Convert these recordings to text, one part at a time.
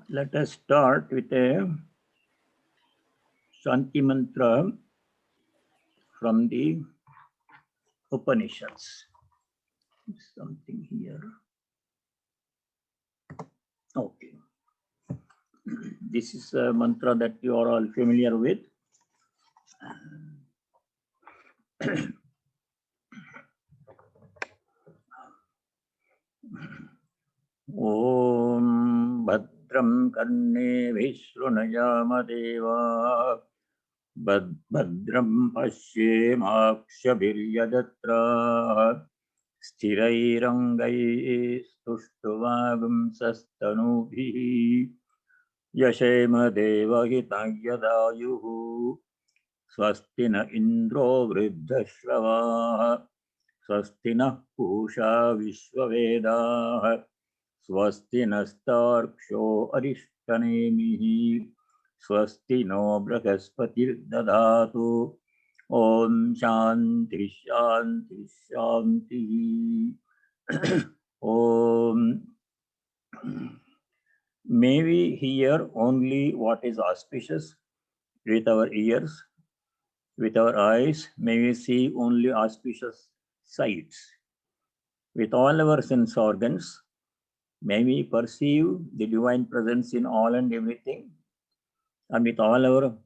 Let us start with a Shanti mantra from the Upanishads. Something here. Okay. This is a mantra that you are all familiar with. Om Bhadram Karne Vishwunayama Deva Bhadram Pashye Makshabhiryadatra Sthirairangai Stushtvagam Sastanubhi Yashema Devahitayadayuhu Swasti na Indro Vriddhashravah Swasti na Pusha Vishwavedah Swasti nastarksho Arishtanemihi Swasti no Brahaspatir Dadatu Om Shanti Shanti Shanti Om. May we hear only what is auspicious with our ears, with our eyes, may we see only auspicious sights. With all our sense organs, may we perceive the divine presence in all and everything. And with all our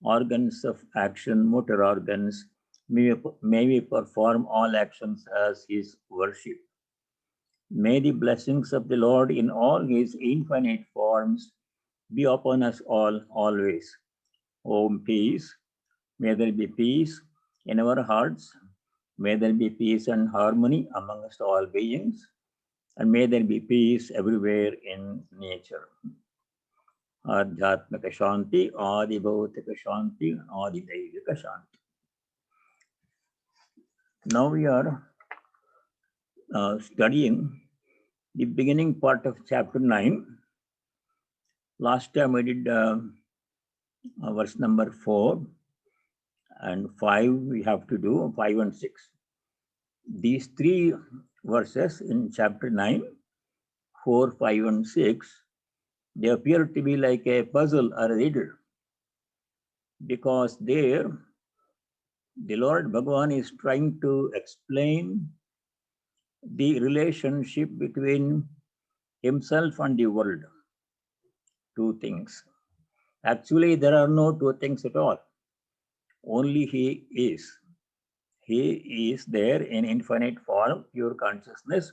organs of action, motor organs, may we perform all actions as His worship. May the blessings of the Lord in all His infinite forms be upon us all always. Om peace. May there be peace in our hearts. May there be peace and harmony amongst all beings. And may there be peace everywhere in nature. Adhyatmika Shanti, Adi Bhautika Shanti, Adi Daivika Shanti. Now we are studying the beginning part of chapter 9. Last time we did verse number 4 and 5 we have to do, 5 and 6. These three verses in chapter 9, 4, 5 and 6, they appear to be like a puzzle or a riddle, because there the Lord Bhagavan is trying to explain the relationship between himself and the world. Two things. Actually, there are no two things at all. Only He is. He is there in infinite form, pure consciousness,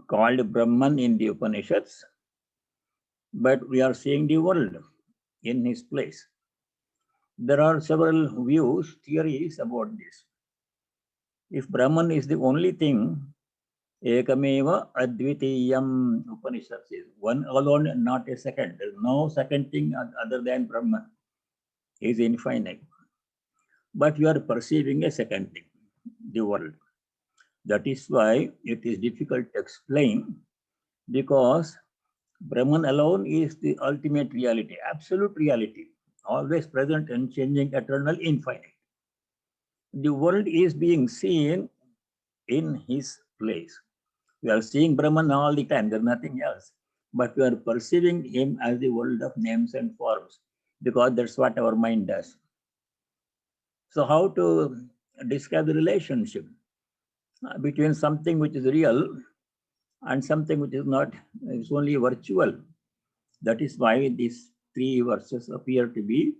called Brahman in the Upanishads. But we are seeing the world in His place. There are several views, theories about this. If Brahman is the only thing, Ekameva Advitiyam Upanishad says, one alone and not a second. There is no second thing other than Brahman. He is infinite. But you are perceiving a second thing, the world. That is why it is difficult to explain, because Brahman alone is the ultimate reality, absolute reality, always present and changing, eternal, infinite. The world is being seen in His place. We are seeing Brahman all the time, there's nothing else. But we are perceiving Him as the world of names and forms, because that's what our mind does. So how to describe the relationship between something which is real and something which is not, it's only virtual? That is why these three verses appear to be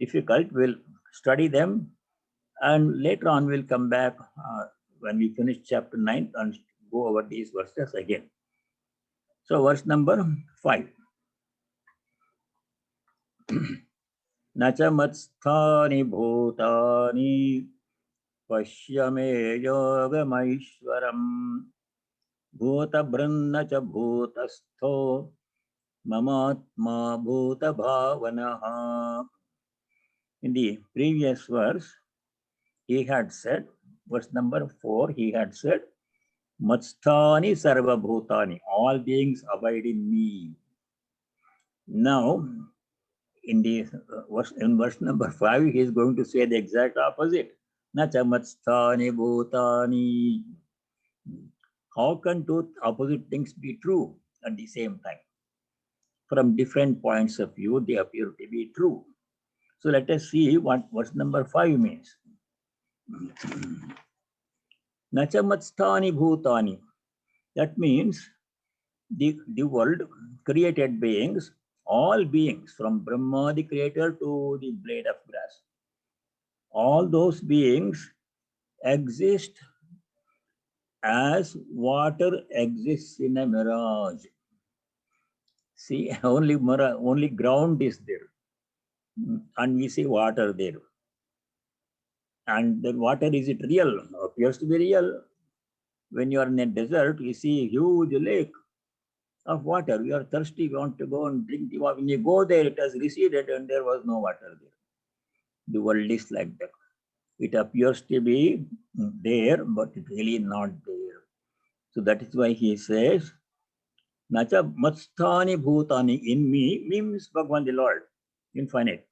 difficult. We'll study them, and later on we'll come back when we finish chapter 9 and go over these verses again. So verse number 5. Nacha matstani bhutani pashyame yogamaishwaram bhuta brahna cha bhutastho mamatma bhuta bhavanaha. In the previous verse, he had said, verse number 4, he had said, Matstani sarva bhutani, all beings abide in me. Now, in verse number 5, he is going to say the exact opposite. Nacha matstani bhutani. How can two opposite things be true at the same time? from different points of view, they appear to be true. So let us see what verse number 5 means. Nachamatstani bhutani. That means the world, created beings, all beings from Brahma, the creator, to the blade of grass, all those beings exist as water exists in a mirage. See, only ground is there, and we see water there. And the water, is it real? Appears to be real. When you are in a desert, you see a huge lake of water. You are thirsty, you want to go and drink the water. When you go there, it has receded and there was no water there. The world is like that. It appears to be there, but it really not there. So that is why he says, Nacha matstani bhutani, in me means Bhagavan the Lord, infinite.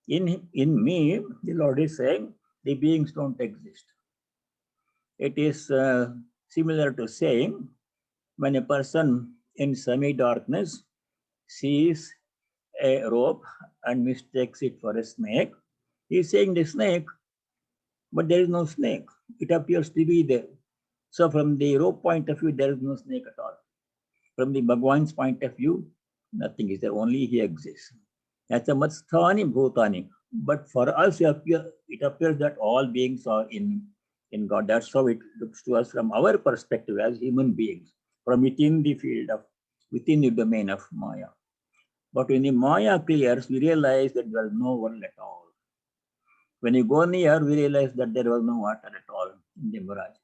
In me, the Lord is saying, the beings don't exist. It is similar to saying, when a person in semi-darkness sees a rope and mistakes it for a snake, he is saying the snake, but there is no snake. It appears to be there. So from the rope point of view, there is no snake at all. From the Bhagwan's point of view, nothing is there, only he exists. That's a matstani bhutani. But for us, it appears that all beings are in God. That's how it looks to us from our perspective as human beings, from within the field of, within the domain of Maya. But when the Maya clears, we realize that there is no world at all. When you go near, we realize that there was no water at all in the mirage.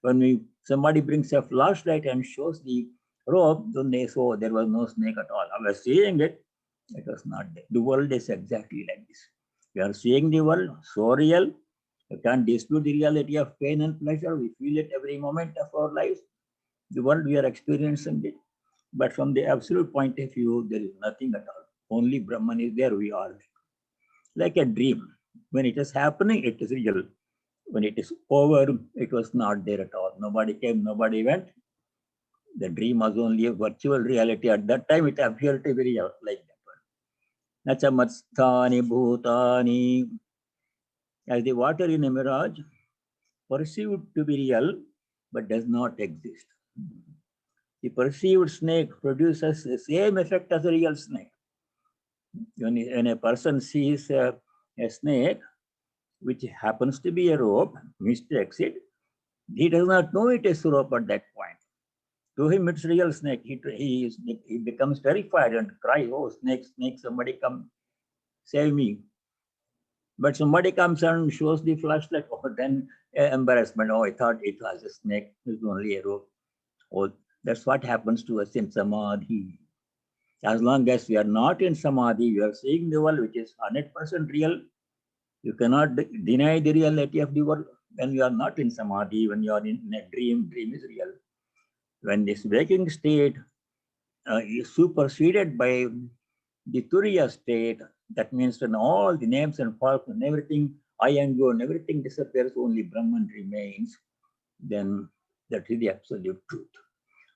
When somebody brings a flashlight and shows the rope, then they saw there was no snake at all. I was seeing it, it was not there. The world is exactly like this. We are seeing the world so real. You can't dispute the reality of pain and pleasure. We feel it every moment of our lives. The world, we are experiencing it. But from the absolute point of view, there is nothing at all. Only Brahman is there, we are like a dream. When it is happening, it is real. When it is over, it was not there at all. Nobody came, nobody went. The dream was only a virtual reality. At that time, it appeared to be real, like that one. Nachamatstani bhutani. As the water in a mirage, perceived to be real, but does not exist. The perceived snake produces the same effect as a real snake. When a person sees a snake, which happens to be a rope, mistakes it, he does not know it is a rope at that point. To him, it's real snake. He becomes terrified and cries, "Oh, snake, snake, somebody come save me." But somebody comes and shows the flashlight, oh, then embarrassment. Oh, I thought it was a snake. It's only a rope. Oh, that's what happens to us in Samadhi. As long as we are not in Samadhi, we are seeing the world which is 100% real. You cannot deny the reality of the world. When you are not in Samadhi, when you are in a dream, dream is real. When this waking state is superseded by the Turiya state, that means when all the names and forms and everything, I and you and everything disappears, only Brahman remains, then that is the absolute truth.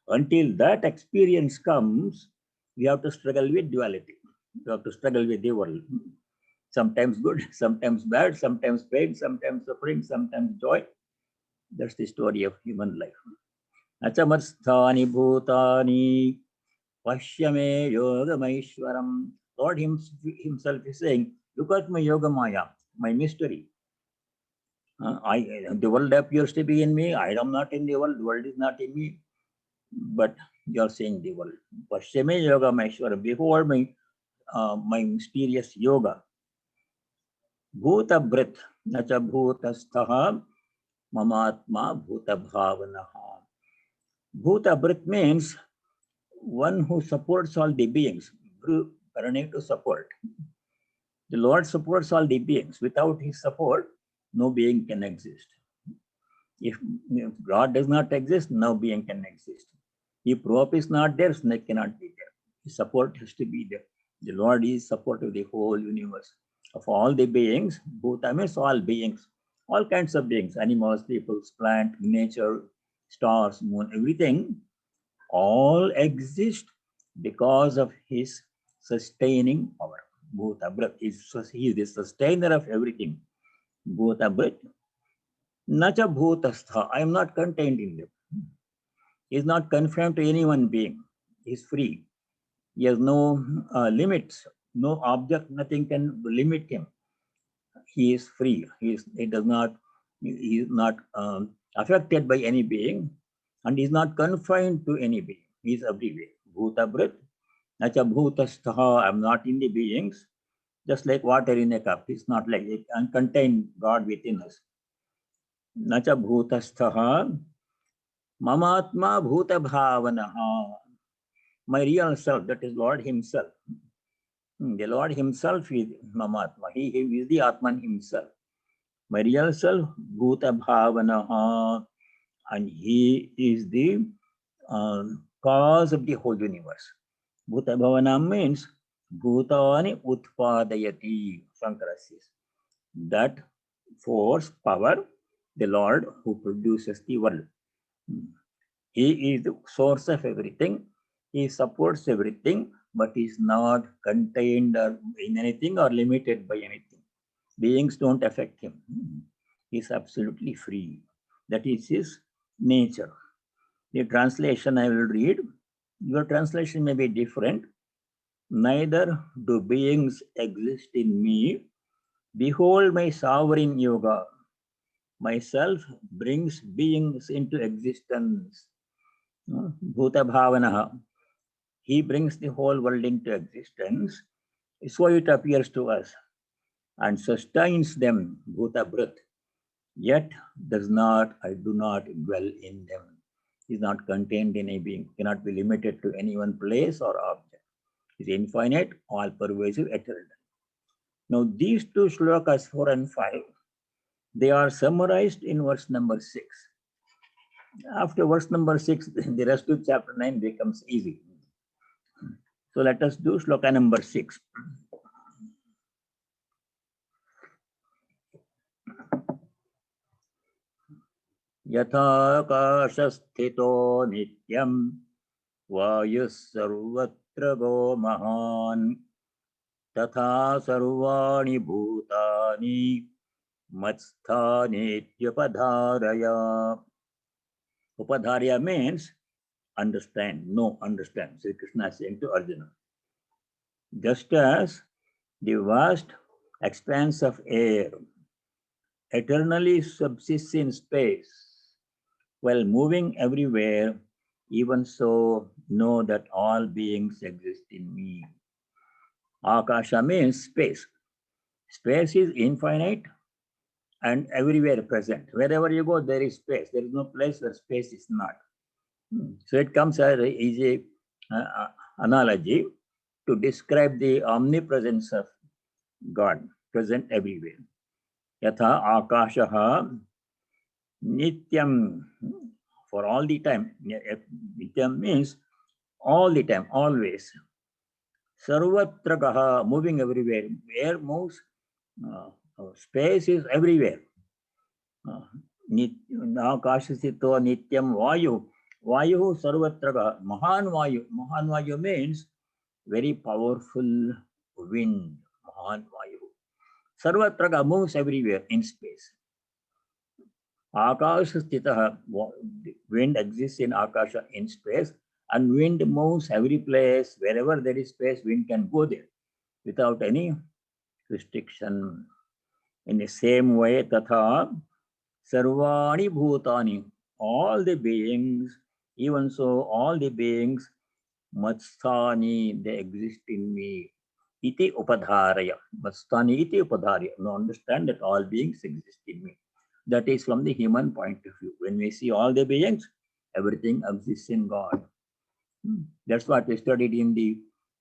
Until that experience comes, we have to struggle with duality. We have to struggle with the world. Sometimes good, sometimes bad, sometimes pain, sometimes suffering, sometimes joy. That's the story of human life. Nachamasthani bhutani pashyame yogamaishwaram. Lord himself is saying, look at my yoga maya, my mystery. The world appears to be in me. I am not in the world. The world is not in me. But you are saying the world. Pashyame yogamaishwaram. Behold my mysterious yoga. Bhuta breath, nacha bhuta sthaha, mamatma bhuta bhavanaha. Bhuta breath means one who supports all the beings. Karane to support. The Lord supports all the beings. Without his support, no being can exist. If God does not exist, no being can exist. If rope is not there, snake cannot be there. His support has to be there. The Lord is support of the whole universe. Of all the beings, Bhuta means all beings, all kinds of beings, animals, peoples, plant, nature, stars, moon, everything, all exist because of his sustaining power. Bhuta Bhrat he is the sustainer of everything. Bhuta Bhrat. Nacha Bhutastha. I am not contained in them. He is not confined to any one being. He is free. He has no limits, no object, nothing can limit him. He is free. He is not affected by any being, and he is not confined to any being. He is everywhere. Bhuta Bhrit. Nacha Bhutastha. I am not in the beings. Just like water in a cup. It's not like it contains God within us. Nacha Bhutastha. Mamatma Bhuta Bhavanaha. My real self, that is Lord Himself. The Lord Himself is Mamatma. He is the Atman Himself. My real self, Bhuta Bhavanaha, and He is the cause of the whole universe. Bhuta Bhavana means Bhutani Utpadayati, Shankara says. That force, power, the Lord who produces the world. He is the source of everything. He supports everything, but is not contained or in anything or limited by anything. Beings don't affect him. He is absolutely free. That is his nature. The translation I will read. Your translation may be different. Neither do beings exist in me. Behold my sovereign yoga. Myself brings beings into existence. Bhuta Bhavanaha. He brings the whole world into existence. So it appears to us and sustains them, Bhuta Bhrit. Yet I do not dwell in them. Is not contained in a being, cannot be limited to any one place or object. Is infinite, all pervasive, eternal. Now these two shlokas 4 and 5, they are summarized in verse number 6. After verse number 6, the rest of chapter 9 becomes easy. So let us do shloka number 6. यथाकाशस्थितो नित्यं वायुः सर्वत्र गो महान् तथा सर्वाणि भूतानि मत्स्थानेत्युपधारया. Upadharya means understand, understand. Sri Krishna is saying to Arjuna. Just as the vast expanse of air eternally subsists in space while moving everywhere, even so know that all beings exist in me. Akasha means space. Space is infinite and everywhere present. Wherever you go, there is space. There is no place where space is not. So it comes as a analogy to describe the omnipresence of God, present everywhere. Yatha akashaha nityam, for all the time. Nityam means all the time, always. Sarvatragaha, moving everywhere. Air moves, space is everywhere. Akashasito nityam vayu. Vayu sarvatraga. Mahan vayu. Mahan vayu means very powerful wind. Mahan vayu. Sarvatraga moves everywhere in space. Akashastitaha, wind exists in Akasha in space, and wind moves every place. Wherever there is space, wind can go there without any restriction. In the same way, tatha sarvani bhutani, all the beings, even so, all the beings, matstani, they exist in me. Iti upadharaya. Matstani iti upadharaya. Now understand that all beings exist in me. That is from the human point of view. When we see all the beings, everything exists in God. That's what we studied in the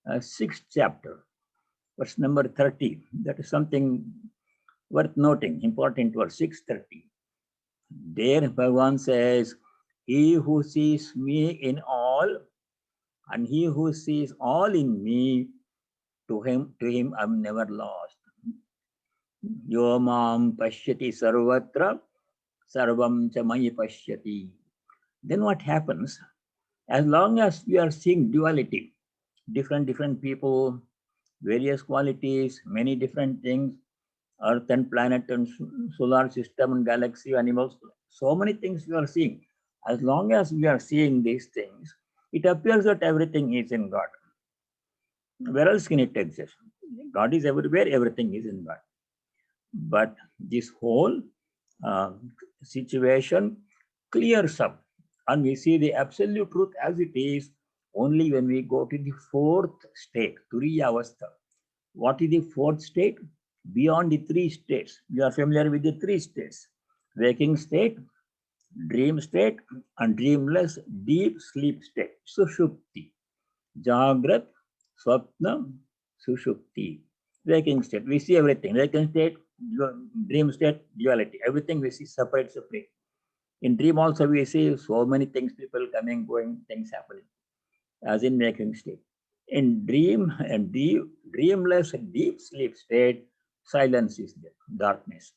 6th chapter, verse number 30. That is something worth noting, important verse 6:30. There Bhagavan says, he who sees me in all and he who sees all in me, to him I'm never lost. Yo mam pashyati sarvatra sarvam cha mayi pashyati. Then what happens? As long as we are seeing duality, different people, various qualities, many different things, Earth and planet and solar system and galaxy, animals, so many things we are seeing. As long as we are seeing these things, it appears that everything is in God. Where else can it exist? God is everywhere, everything is in God. But this whole uh, situation clears up and we see the absolute truth as it is only when we go to the fourth state, Turiya Avastha. What is the fourth state? Beyond the three states. You are familiar with the three states: waking state, dream state, and dreamless deep sleep state. Sushupti. Jagrat, Swapna, Sushupti. Waking state. We see everything. Waking state, dream state, duality. Everything we see separate. In dream also we see so many things, people coming, going, things happening, as in waking state. In dream and dreamless deep sleep state, silence is there, darkness.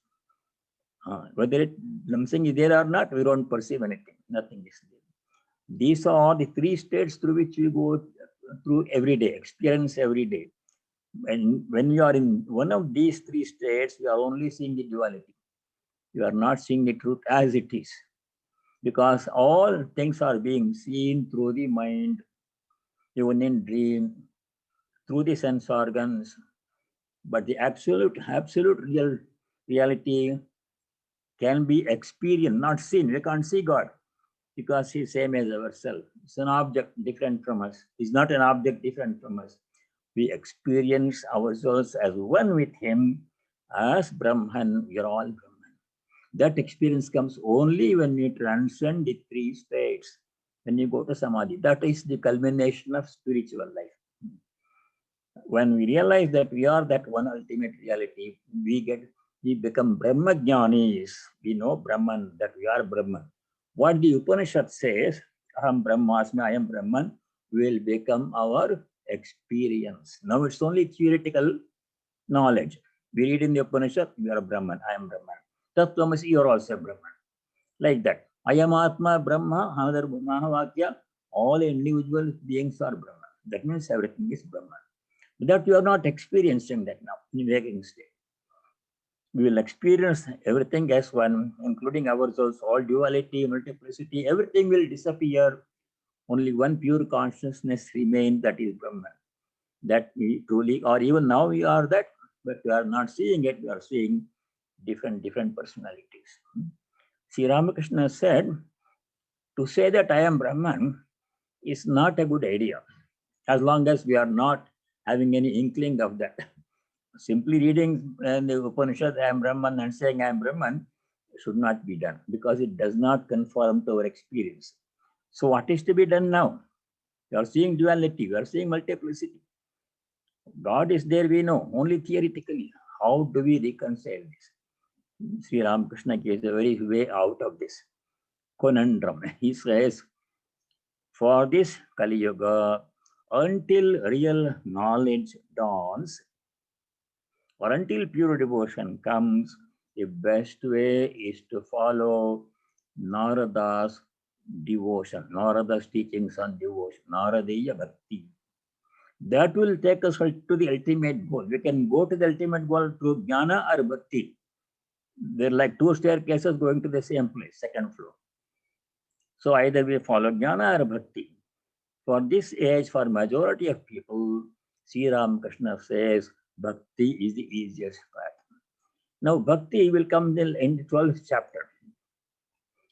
Whether something is there or not, we don't perceive anything, nothing is there. These are the three states through which we go through every day, experience every day. And when we are in one of these three states, we are only seeing the duality. You are not seeing the truth as it is, because all things are being seen through the mind, even in dream, through the sense organs. But the absolute reality can be experienced, not seen. We can't see God because He's same as ourselves. It's an object different from us. He's not an object different from us. We experience ourselves as one with Him, as Brahman. We are all Brahman. That experience comes only when we transcend the three states. When you go to Samadhi, that is the culmination of spiritual life. When we realize that we are that one ultimate reality, we become Brahmajnanis. We know Brahman, that we are Brahman. What the Upanishad says, Aham Brahmasmi, I am Brahman, will become our experience. Now it's only theoretical knowledge. We read in the Upanishad, you are Brahman, I am Brahman. Tattvamasi, you are also Brahman. Like that. I am Atma, Brahma, another Mahavakya, all individual beings are Brahman. That means everything is Brahman. That you are not experiencing that now in waking state. We will experience everything as one, including ourselves, all duality, multiplicity, everything will disappear. Only one pure consciousness remains, that is Brahman. That we truly, or even now we are that, but we are not seeing it, we are seeing different personalities. Sri Ramakrishna said, to say that I am Brahman is not a good idea, as long as we are not having any inkling of that. Simply reading the Upanishad, I am Brahman, and saying I am Brahman should not be done, because it does not conform to our experience. So what is to be done now? We are seeing duality, we are seeing multiplicity. God is there, we know, only theoretically. How do we reconcile this? Sri Ramakrishna gives a very way out of this conundrum. He says, for this Kali Yuga, until real knowledge dawns, or until pure devotion comes, the best way is to follow Narada's devotion, Narada's teachings on devotion, Naradiya Bhakti. That will take us to the ultimate goal. We can go to the ultimate goal through Jnana or Bhakti. They're like two staircases going to the same place, second floor. So either we follow Jnana or Bhakti. For this age, for majority of people, Sri Ramakrishna says, Bhakti is the easiest path. Now, Bhakti will come in the 12th chapter.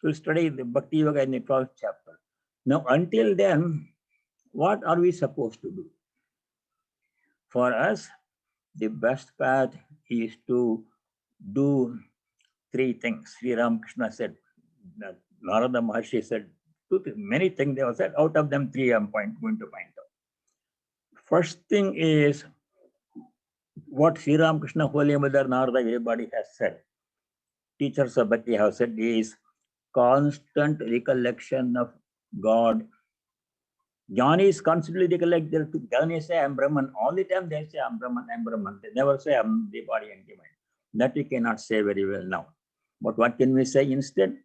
We'll study the Bhakti Yoga in the 12th chapter. Now, until then, what are we supposed to do? For us, the best path is to do three things. Sri Ramakrishna said, Narada Maharshi said, many things they have said, out of them three I'm going to point out. First thing is what Sri Ramakrishna, Holy Mother, Narada, everybody has said. Teachers of Bhakti have said is constant recollection of God. Jnani is constantly recollect. Jnani say, I am Brahman. All the time they say, I am Brahman, I am Brahman. They never say, I am the body and the mind. That we cannot say very well now. But what can we say instead?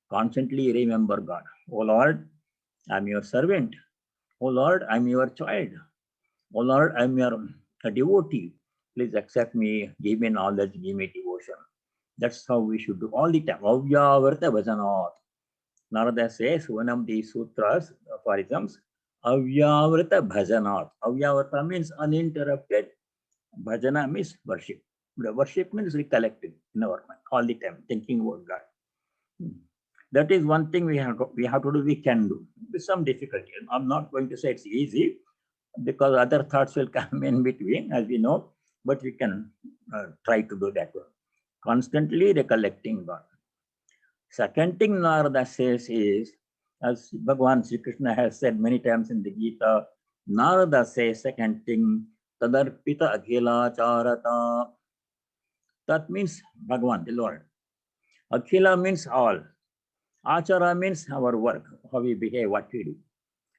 Constantly remember God. Oh Lord, I am your servant. Oh Lord, I am your child. Oh Lord, I'm your a devotee. Please accept me, give me knowledge, give me devotion. That's how we should do all the time. Avyavarta bhajanat. Narada says one of the sutras, for example, Avyavrata bhajanat. Avyavrata means uninterrupted. Bhajana means worship. The worship means recollecting in our mind all the time, thinking about God. That is one thing we have to do, we can do with some difficulty. I'm not going to say it's easy because other thoughts will come in between, as we know, but we can try to do that one. Constantly recollecting God. Second thing Narada says is, as Bhagavan Sri Krishna has said many times in the Gita, Narada says second thing, Tadarpita Akhila Charata. That means Bhagavan, the Lord. Akhila means all. Achara means our work, how we behave, what we do.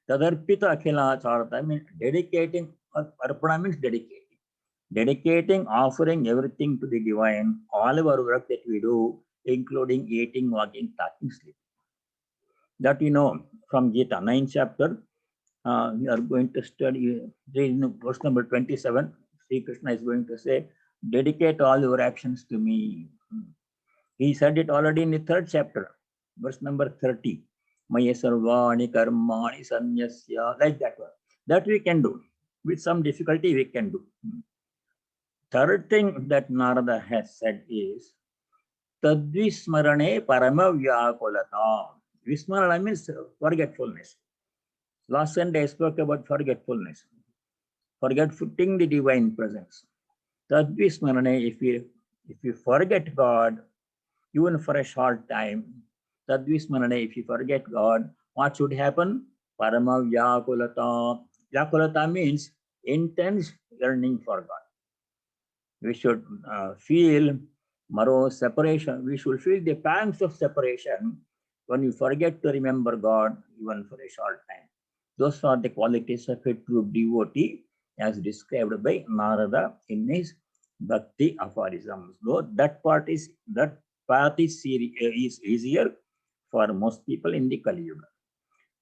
Tadarpita Akhila Charata means dedicating, Arpana means dedicating. Dedicating, offering everything to the divine, all of our work that we do, including eating, walking, talking, sleeping. That we know from Gita, 9th chapter. We are going to study verse number 27. Sri Krishna is going to say, dedicate all your actions to me. He said it already in the 3rd chapter, verse number 30. Maya sarvani karmani sanyasya, like that one. That we can do. With some difficulty, we can do. Third thing that Narada has said is, Tadvismarane parama vyakulata. Vismarana means forgetfulness. Last Sunday I spoke about forgetfulness, forgetting the divine presence. Tadvismarane, if you forget God, even for a short time, Tadvismarane, if you forget God, what should happen? Parama vyakulata. Vyakulata means intense yearning for God. We should feel separation. We should feel the pangs of separation when you forget to remember God even for a short time. Those are the qualities of a true devotee as described by Narada in his Bhakti aphorisms. Though that path is easier for most people in the Kali Yuga.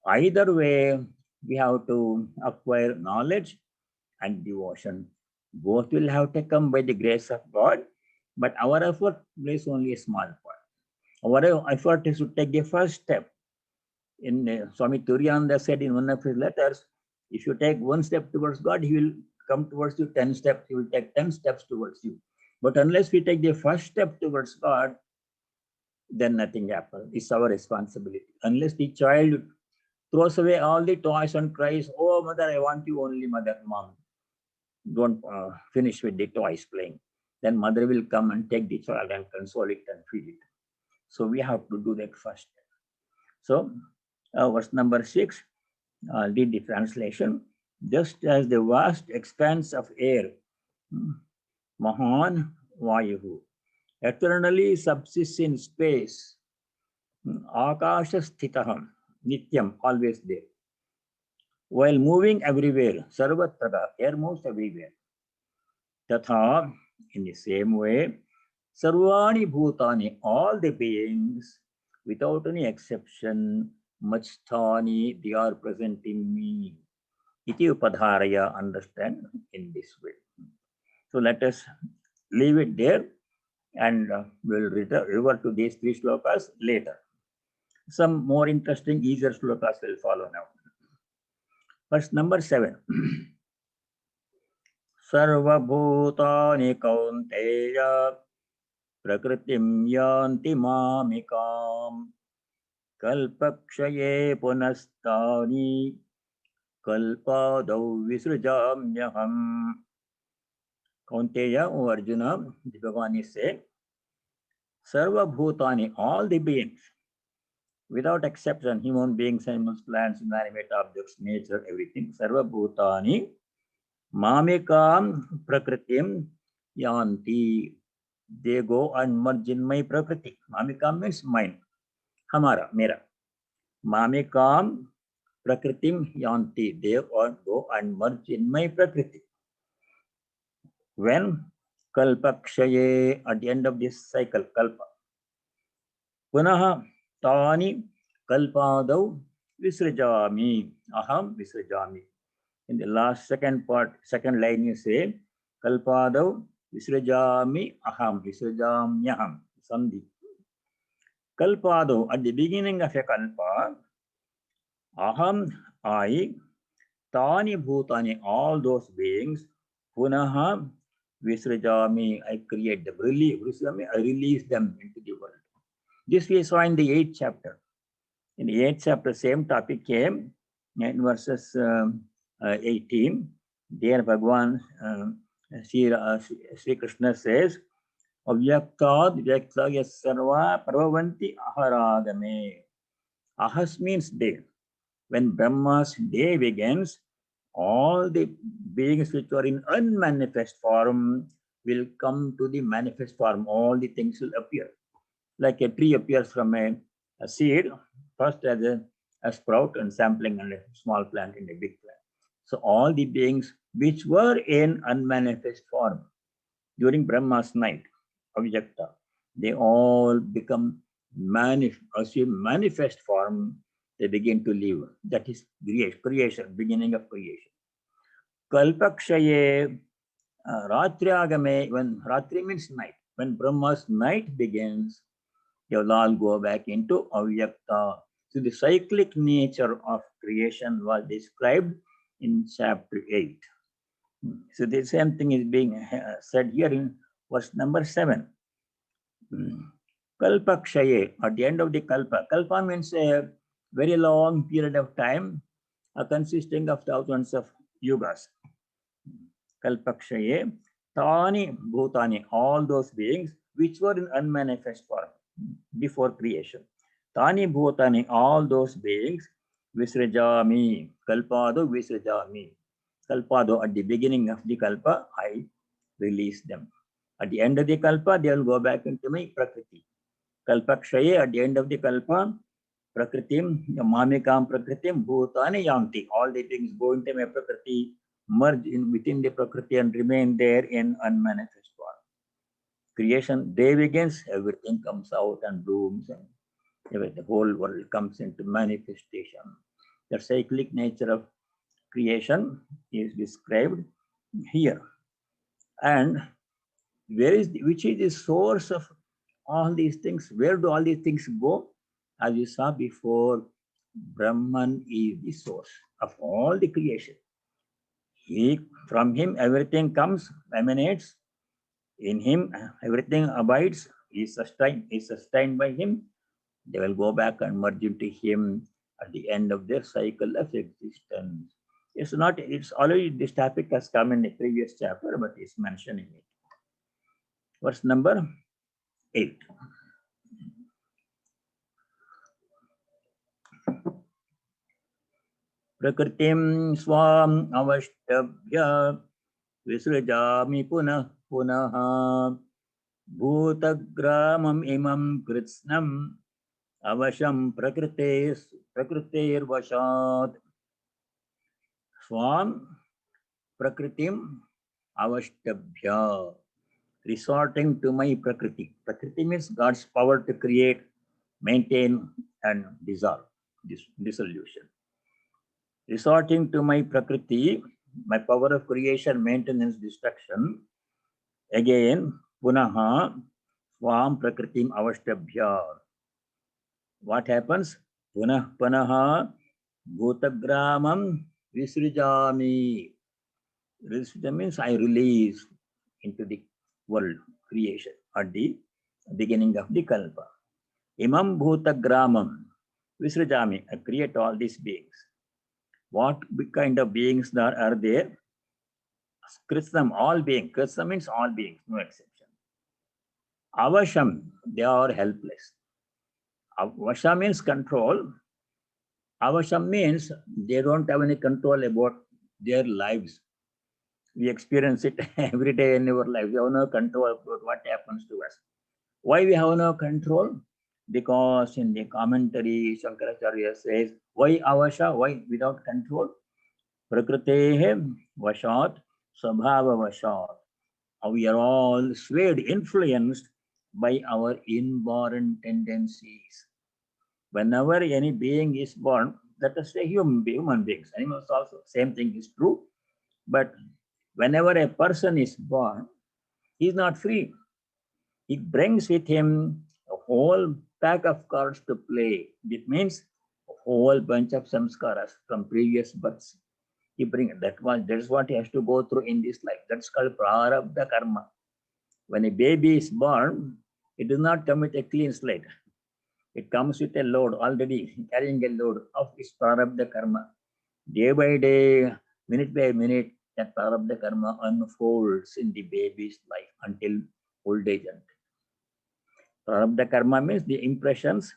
Either way, we have to acquire knowledge and devotion. Both will have to come by the grace of God, but our effort plays only a small part. Our effort is to take the first step. In Swami Turiyananda said in one of his letters, if you take one step towards God, He will come towards you 10 steps. He will take 10 steps towards you. But unless we take the first step towards God, then nothing happens. It's our responsibility. Unless the child throws away all the toys and cries, "Oh, mother, I want you only, mother, mom." Don't finish with the toys playing. Then mother will come and take the child and console it and feed it. So we have to do that first. So verse number 6, I'll read the translation. Just as the vast expanse of air, Mahan Vayuhu, eternally subsists in space, Akasha Sthitaham, Nityam, always there. While moving everywhere, Sarvatra, air moves everywhere. Tatha, in the same way, Sarvani Bhutani, all the beings, without any exception, Machthani, they are present in me. Iti Upadharaya, understand in this way. So let us leave it there and we'll revert to these 3 slokas later. Some more interesting, easier slokas will follow now. Verse number 7. Sarvabhutani kaunteya Prakritim yanti mamikam Kalpakshaye punastani Kalpadau visrujamyaham. Kaunteya, O Arjuna, the Bhagavan is saying, Sarva Bhutani, all the beings, without exception, human beings, animals, plants, inanimate objects, nature, everything, Sarva Bhutani, Mamikam Prakritim yanti. They go and merge in my Prakriti. Mamikam means mine. Hamara, mera. Mamikam Prakritim yanti. They all go and merge in my Prakriti. When? Kalpakshaye, at the end of this cycle, Kalpa. Punaha Tani Kalpadau Visrajami. Aham Visrajami. In the last second part, second line you say, Kalpadav Visrajami Aham, Visrajamyaham, Sandhi. Kalpadav, at the beginning of a kalpa, Aham, I, Tani Bhutani, all those beings, Punaha Visrajami, I create them, I release them into the world. This we saw in the 8th chapter. In the 8th chapter, same topic came in verses 18. There Bhagwan Sri Krishna says, Avyaktad Vyakta Yasarva Prabhavanti Aharagame. Ahas means day. When Brahma's day begins, all the beings which are in unmanifest form will come to the manifest form. All the things will appear. Like a tree appears from a seed, first as a sprout and sampling and a small plant in a big plant. So all the beings which were in unmanifest form during Brahma's night, Avjakta, they all become manifest form, they begin to live. That is creation, beginning of creation. Kalpakshaye, Ratriagame, when Ratri means night, when Brahma's night begins, they will all go back into Avyakta. So the cyclic nature of creation was described in chapter 8. So the same thing is being said here in verse number 7. Kalpakshaye, at the end of the kalpa. Kalpa means a very long period of time consisting of thousands of yugas. Kalpakshaye, Tani Bhutani, all those beings which were in unmanifest form before creation. Tani Bhutani, all those beings, Visrajami, Kalpado Visrajami. Kalpado, at the beginning of the kalpa, I release them. At the end of the kalpa, they will go back into my Prakriti. Kalpakshaye, at the end of the kalpa, Prakritim, Mamikam Prakritim, Bhutani Yanti. All the things go into my Prakriti, merge in within the Prakriti and remain there in unmanifest form. Creation day begins, everything comes out and blooms, and the whole world comes into manifestation. The cyclic nature of creation is described here. And which is the source of all these things? Where do all these things go? As we saw before, Brahman is the source of all the creation. From him everything comes, emanates. In him everything abides, is sustained by him. They will go back and merge into him at the end of their cycle of existence. It's already, this topic has come in the previous chapter, but it's mentioning it. Verse number 8. Prakritim swam avashtabhya visrajami punah punaha bhutagramam imam kritsnam avasham prakriter vashat. Swam prakritim avashtabhya, resorting to my prakriti. Prakriti means God's power to create, maintain, and dissolve, dissolution. Resorting to my prakriti, my power of creation, maintenance, destruction. Again, punaha, swam prakritim avashtabhya. What happens? Punaha, bhutagramam visrijami. Visrija means I release into the world, creation, at the beginning of the kalpa. Imam bhutagramam visrijami, I create all these beings. What kind of beings are there? Krishnam, all beings. Krishna means all beings, no exception. Avasham, they are helpless. Avasha means control. Avasham means they don't have any control about their lives. We experience it every day in our life. We have no control about what happens to us. Why we have no control? Because in the commentary, Shankaracharya says, why avasha? Why without control? Prakritehe vashat svabhava vashat. We are all swayed, influenced by our inborn tendencies. Whenever any being is born, let us say human beings, animals also, same thing is true. But whenever a person is born, he is not free. He brings with him a whole pack of cards to play. It means a whole bunch of samskaras from previous births. He brings that's what he has to go through in this life. That's called prarabdha karma. When a baby is born, it does not come with a clean slate. It comes with a load already, carrying a load of its prarabdha karma. Day by day, minute by minute, that prarabdha karma unfolds in the baby's life until old age. Prarabdha karma means the impressions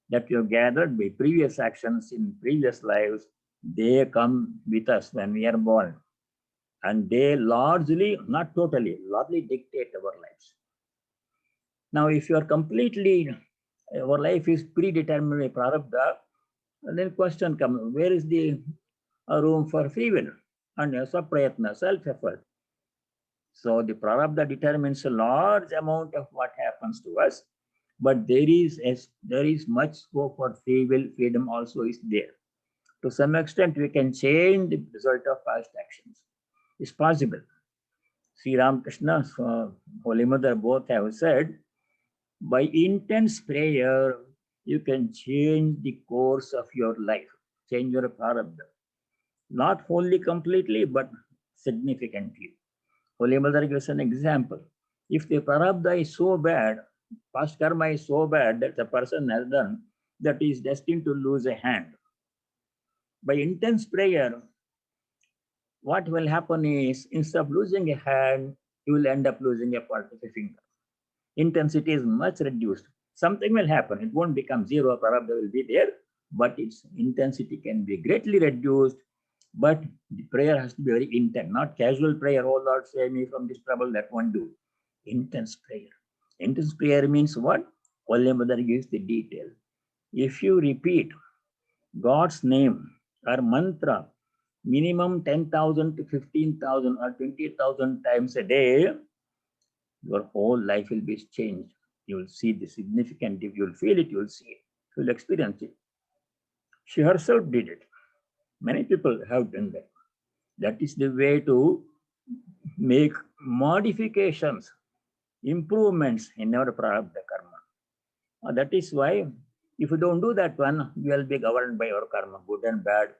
that you have gathered by previous actions in previous lives, they come with us when we are born. And they largely, not totally, largely dictate our lives. Now, if you are completely, our life is predetermined by prarabdha, then question comes, where is the room for free will and prayatna, self-effort? So the prarabdha determines a large amount of what happens to us, but there is much scope for free will. Freedom also is there. To some extent, we can change the result of past actions. It's possible. Sri Ramakrishna, Holy Mother both have said, by intense prayer, you can change the course of your life, change your prarabdha. Not wholly completely, but significantly. Holy Mother gives an example. If the prarabdha is so bad, past karma is so bad that the person has done, that is destined to lose a hand. By intense prayer, what will happen is, instead of losing a hand, you will end up losing a part of a finger. Intensity is much reduced. Something will happen. It won't become zero. Prarabdha will be there, but its intensity can be greatly reduced. But the prayer has to be very intense, not casual prayer. Oh Lord, save me from this trouble. That won't do. Intense prayer. Intense prayer means what? Holy Mother gives the detail. If you repeat God's name or mantra minimum 10,000 to 15,000 or 20,000 times a day, your whole life will be changed. You will see the significant, if you will feel it, you will see it, you will experience it. She herself did it. Many people have done that. That is the way to make modifications, improvements in our prarabdha karma. That is why if you don't do that one, you will be governed by our karma, good and bad.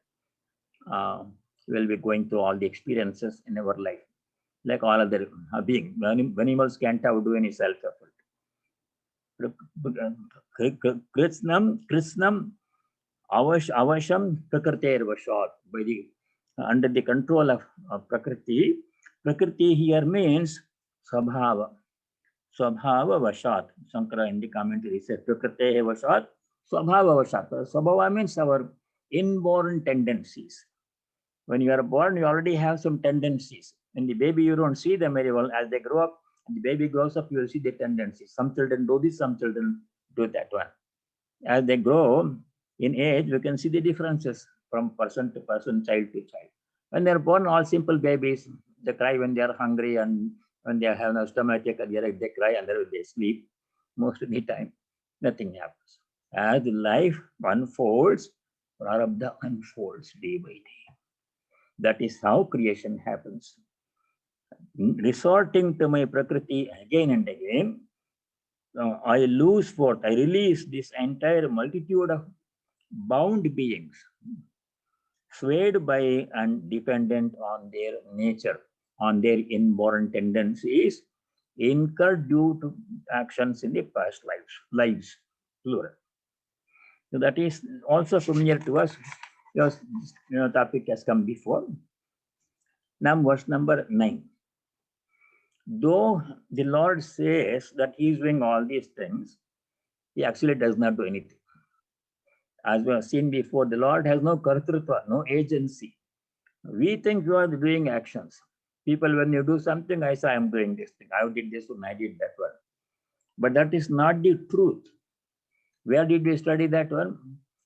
We will be going through all the experiences in our life, like all other beings. Animals can't do any self-effort. Krishnam avasham prakriter vashat. By the under the control of prakriti. Prakriti here means swabhava. Swabhava vashat. Shankara in the commentary says prakrite vashat. Swabhava vashat. Swabhava means our inborn tendencies. When you are born, you already have some tendencies. In the baby, you don't see them very well. As they grow up, the baby grows up, you will see the tendencies. Some children do this, some children do that one. As they grow in age, we can see the differences from person to person, child to child. When they're born, all simple babies, they cry when they are hungry, and when they have no stomach, they cry, and they sleep. Most of the time, nothing happens. As life unfolds, prarabdha unfolds day by day. That is how creation happens. Resorting to my prakriti again and again, I lose forth, I release this entire multitude of bound beings, swayed by and dependent on their nature, on their inborn tendencies, incurred due to actions in the past lives, plural. So that is also familiar to us, because topic has come before. Now, verse number 9. Though the Lord says that He is doing all these things, He actually does not do anything. As we have seen before, the Lord has no kartrutva, no agency. We think you are doing actions. People, when you do something, I say, I am doing this thing. I did this one, I did that one. But that is not the truth. Where did we study that one?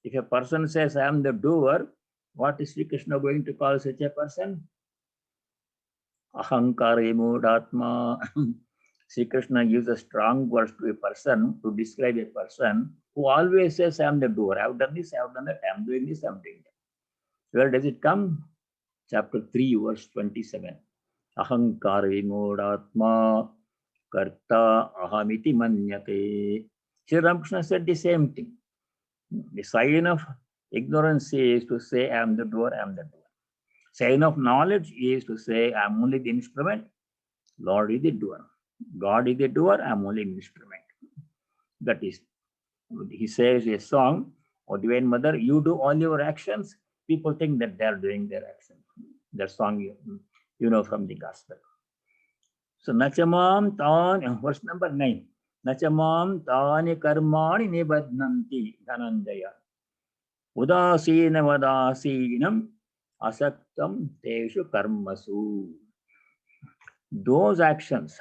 If a person says, I am the doer, what is Sri Krishna going to call such a person? Ahankare Mudatma. Sri Krishna gives a strong words to a person to describe a person who always says, I am the doer. I have done this, I have done that, I am doing this, I am doing that. Where does it come? Chapter 3, verse 27. Ahankar vimodatma karta ahamiti manyate. Sri Ramakrishna said the same thing. The sign of ignorance is to say, I am the doer, I am the doer. Sign of knowledge is to say, I am only the instrument, Lord is the doer. God is the doer, I am only an instrument. That is, he says a song, O Divine Mother, you do all your actions. People think that they are doing their actions. That song you know from the gospel. So, Nachamam Tan, verse number 9. Nachamam Tani Karmani Nibadnanti Dhananjaya. Udasina Vadasinam Asaktam Teshu Karmasu. Those actions,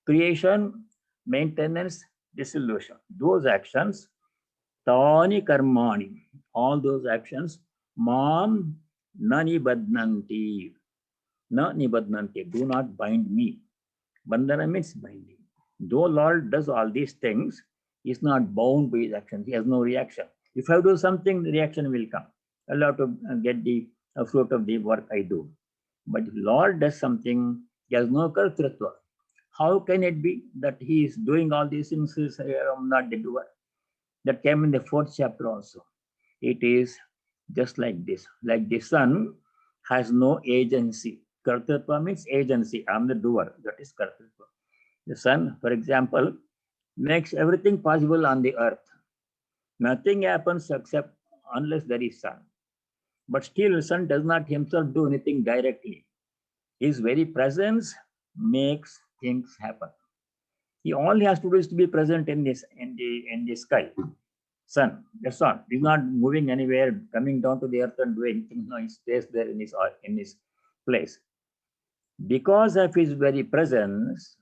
creation, maintenance, dissolution, those actions, Tani Karmani, all those actions, Mam Nani Badnanti. Na nibadnanti, do not bind me. Bandhana means binding. Though Lord does all these things, he is not bound by his actions. He has no reaction. If I do something, the reaction will come. I'll have to get the fruit of the work I do. But if Lord does something, he has no kartritva. How can it be that he is doing all these things? I'm not the doer. That came in the 4th chapter also. It is just like this. Like the sun has no agency. Kartritva means agency. I am the doer. That is kartritva. The sun, for example, makes everything possible on the earth. Nothing happens except unless there is sun. But still, the sun does not himself do anything directly. His very presence makes things happen. He all he has to do is to be present in the sky. Sun, that's all. He's not moving anywhere, coming down to the earth and doing things. No, he stays there in his place. Because of his very presence,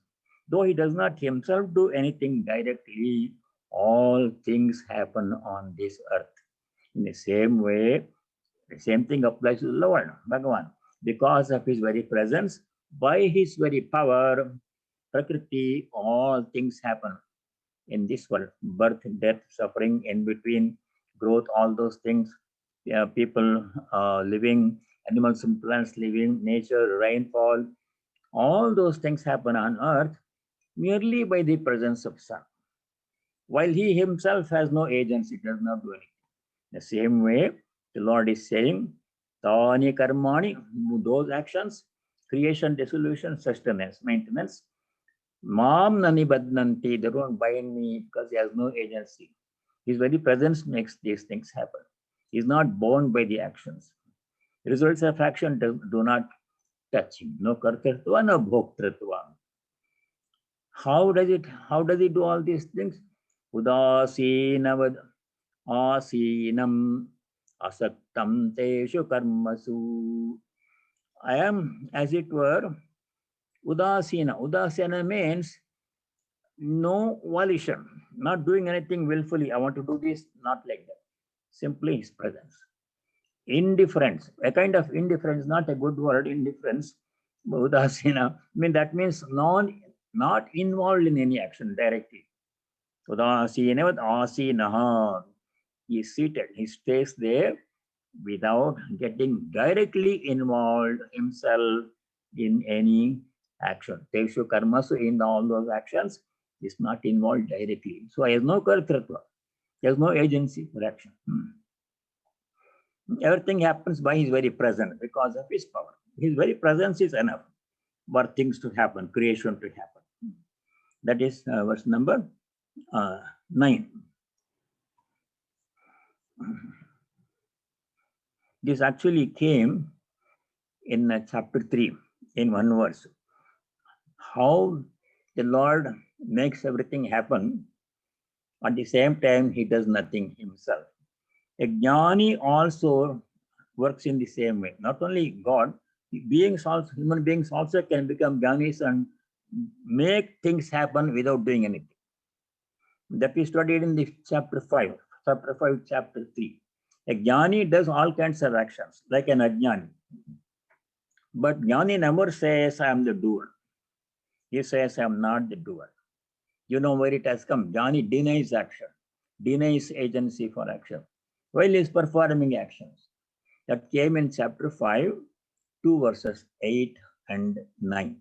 though he does not himself do anything directly, all things happen on this earth. In the same way, the same thing applies to the Lord, Bhagavan. Because of his very presence, by his very power, Prakriti, all things happen in this world. Birth, death, suffering, in between, growth, all those things. People living, animals and plants living, nature, rainfall, all those things happen on earth merely by the presence of sun. While he himself has no agency, does not do anything. The same way, the Lord is saying, Tani Karmani, those actions, creation, dissolution, sustenance, maintenance, Mam Nani Badnanti, they don't bind me because he has no agency. His very presence makes these things happen. He is not bound by the actions. Results of action do not touch him. No kartartva, no bhoktritva. How does he do all these things? Udasinavad asinam asaktam teshu karmasu. I am, as it were, udasina. Udasina means no volition, not doing anything willfully. I want to do this, not like that. Simply his presence. Indifference, a kind of indifference, not a good word, indifference. Udasina, that means not involved in any action directly. Udasina asinaha. He is seated, he stays there without getting directly involved himself in any action. Teshu karmasu, in all those actions, is not involved directly. So he has no kartritva. He has no agency for action. Everything happens by his very presence because of his power. His very presence is enough for things to happen, creation to happen. That is verse number 9. This actually came in chapter 3 in one verse. How the Lord makes everything happen, at the same time he does nothing himself. A jnani also works in the same way. Not only God, human beings also can become jnanis and make things happen without doing anything. That we studied in the chapter 5, chapter 3. A jnani does all kinds of actions, like an ajnani. But jnani never says, I am the doer. He says, I am not the doer. You know where it has come. Jnani denies action, denies agency for action, while he is performing actions. That came in chapter 5, 2 verses 8 and 9.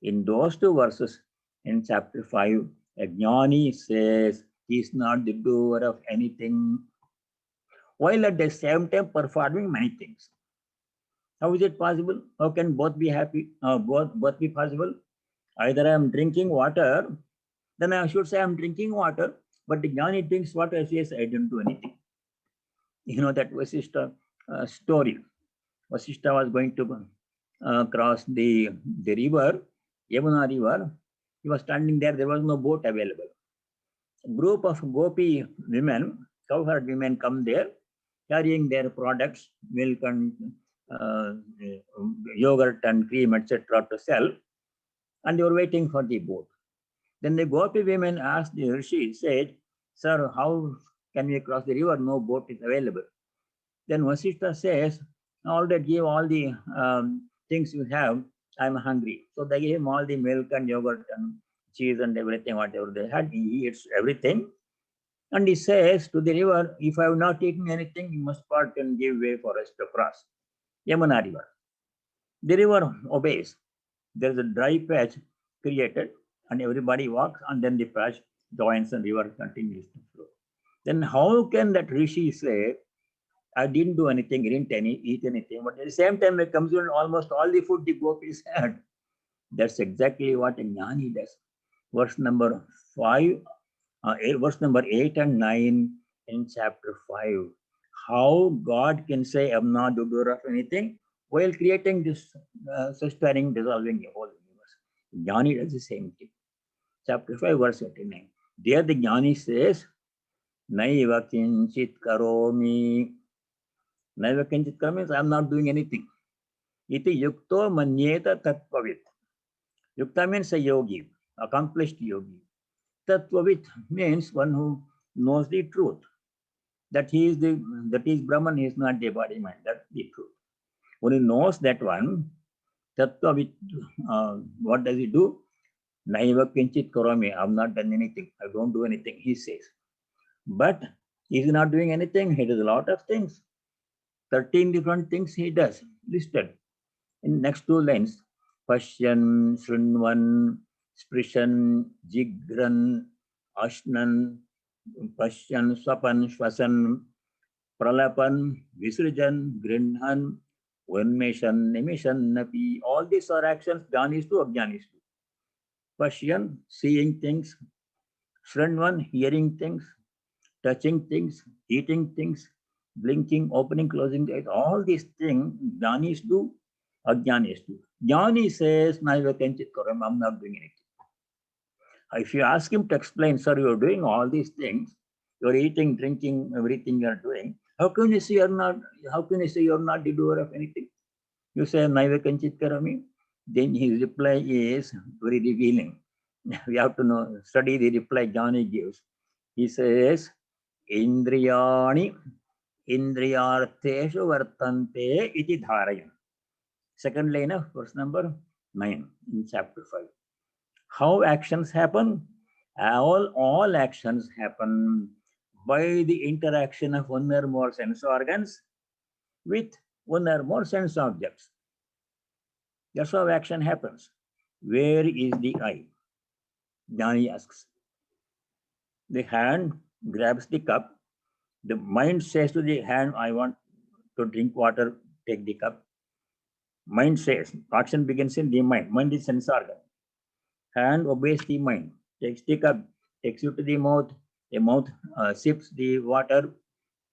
In those 2 verses in chapter 5, a jnani says he is not the doer of anything, while at the same time performing many things. How is it possible? How can both be happy? Both be possible? Either I am drinking water, then I should say I am drinking water, but the jnani drinks water, says I didn't do anything. You know that Vasishtha story. Vasishtha was going to cross the river, Yamuna river. He was standing there, there was no boat available. A group of gopi women, cowherd women come there, carrying their products, milk and yogurt and cream, etc. to sell, and they were waiting for the boat. Then the gopi women asked the Rishi, said, Sir, how can we cross the river? No boat is available. Then Vasishtha says, already give all the things you have, I'm hungry. So they gave him all the milk and yogurt and cheese and everything, whatever they had. He eats everything. And he says to the river, if I have not eaten anything, you must part and give way for us to cross. Yamuna river. The river obeys. There is a dry patch created and everybody walks and then the patch joins and river continues to flow. Then how can that Rishi say, I didn't do anything, didn't eat anything, but at the same time it comes in almost all the food the gopis had. That's exactly what a jnani does. Verse number 5, verse number 8 and 9 in chapter 5. How God can say, I'm not the doer of anything, while creating this, sustaining, dissolving the whole universe. Jnani does the same thing. Chapter 5, verse 89. There the jnani says, Naiva kinchit karomi. Naiva kinchit karomi means I'm not doing anything. Iti yukto manyeta tattvavit. Yukta means a yogi, accomplished yogi. Tattvavit means one who knows the truth. That is Brahman, he is not the body mind. That's the truth. When he knows that one, Tattvavit, what does he do? Naiva kinchit karomi. I've not done anything. I don't do anything, he says. But he is not doing anything. He does a lot of things. 13 different things he does, listed. In next 2 lines, Pashyan, Srinvan, Sprishan, Jigran, Ashnan, Pashyan, Swapan, Shwasan, Pralapan, Visrijan, Grinhan, Unmeshan, Nimishan, Napi. All these are actions jnanis do, ajnanis do. Pashyan, seeing things. Srinvan, hearing things. Touching things, eating things, blinking, opening, closing the eyes. All these things jnanis do, ajnanis do. Jnani says, Naiva kinchit karomi, I'm not doing anything. If you ask him to explain, sir, you're doing all these things, you're eating, drinking, everything you're doing, how can you say you're not the doer of anything? You say Naiva kinchit karomi, then his reply is very revealing. We have to study the reply Jnani gives. He says, Indriyani indriyartheshu vartante iti dharayan. Second line of verse number 9 in chapter 5. How actions happen? All actions happen by the interaction of one or more sense organs with one or more sense objects. That's how action happens. Where is the eye? Jnani asks. The hand grabs the cup. The mind says to the hand, I want to drink water, take the cup. Mind says, action begins in the mind. Mind is sense organ. Hand obeys the mind, takes the cup, takes you to the mouth sips the water,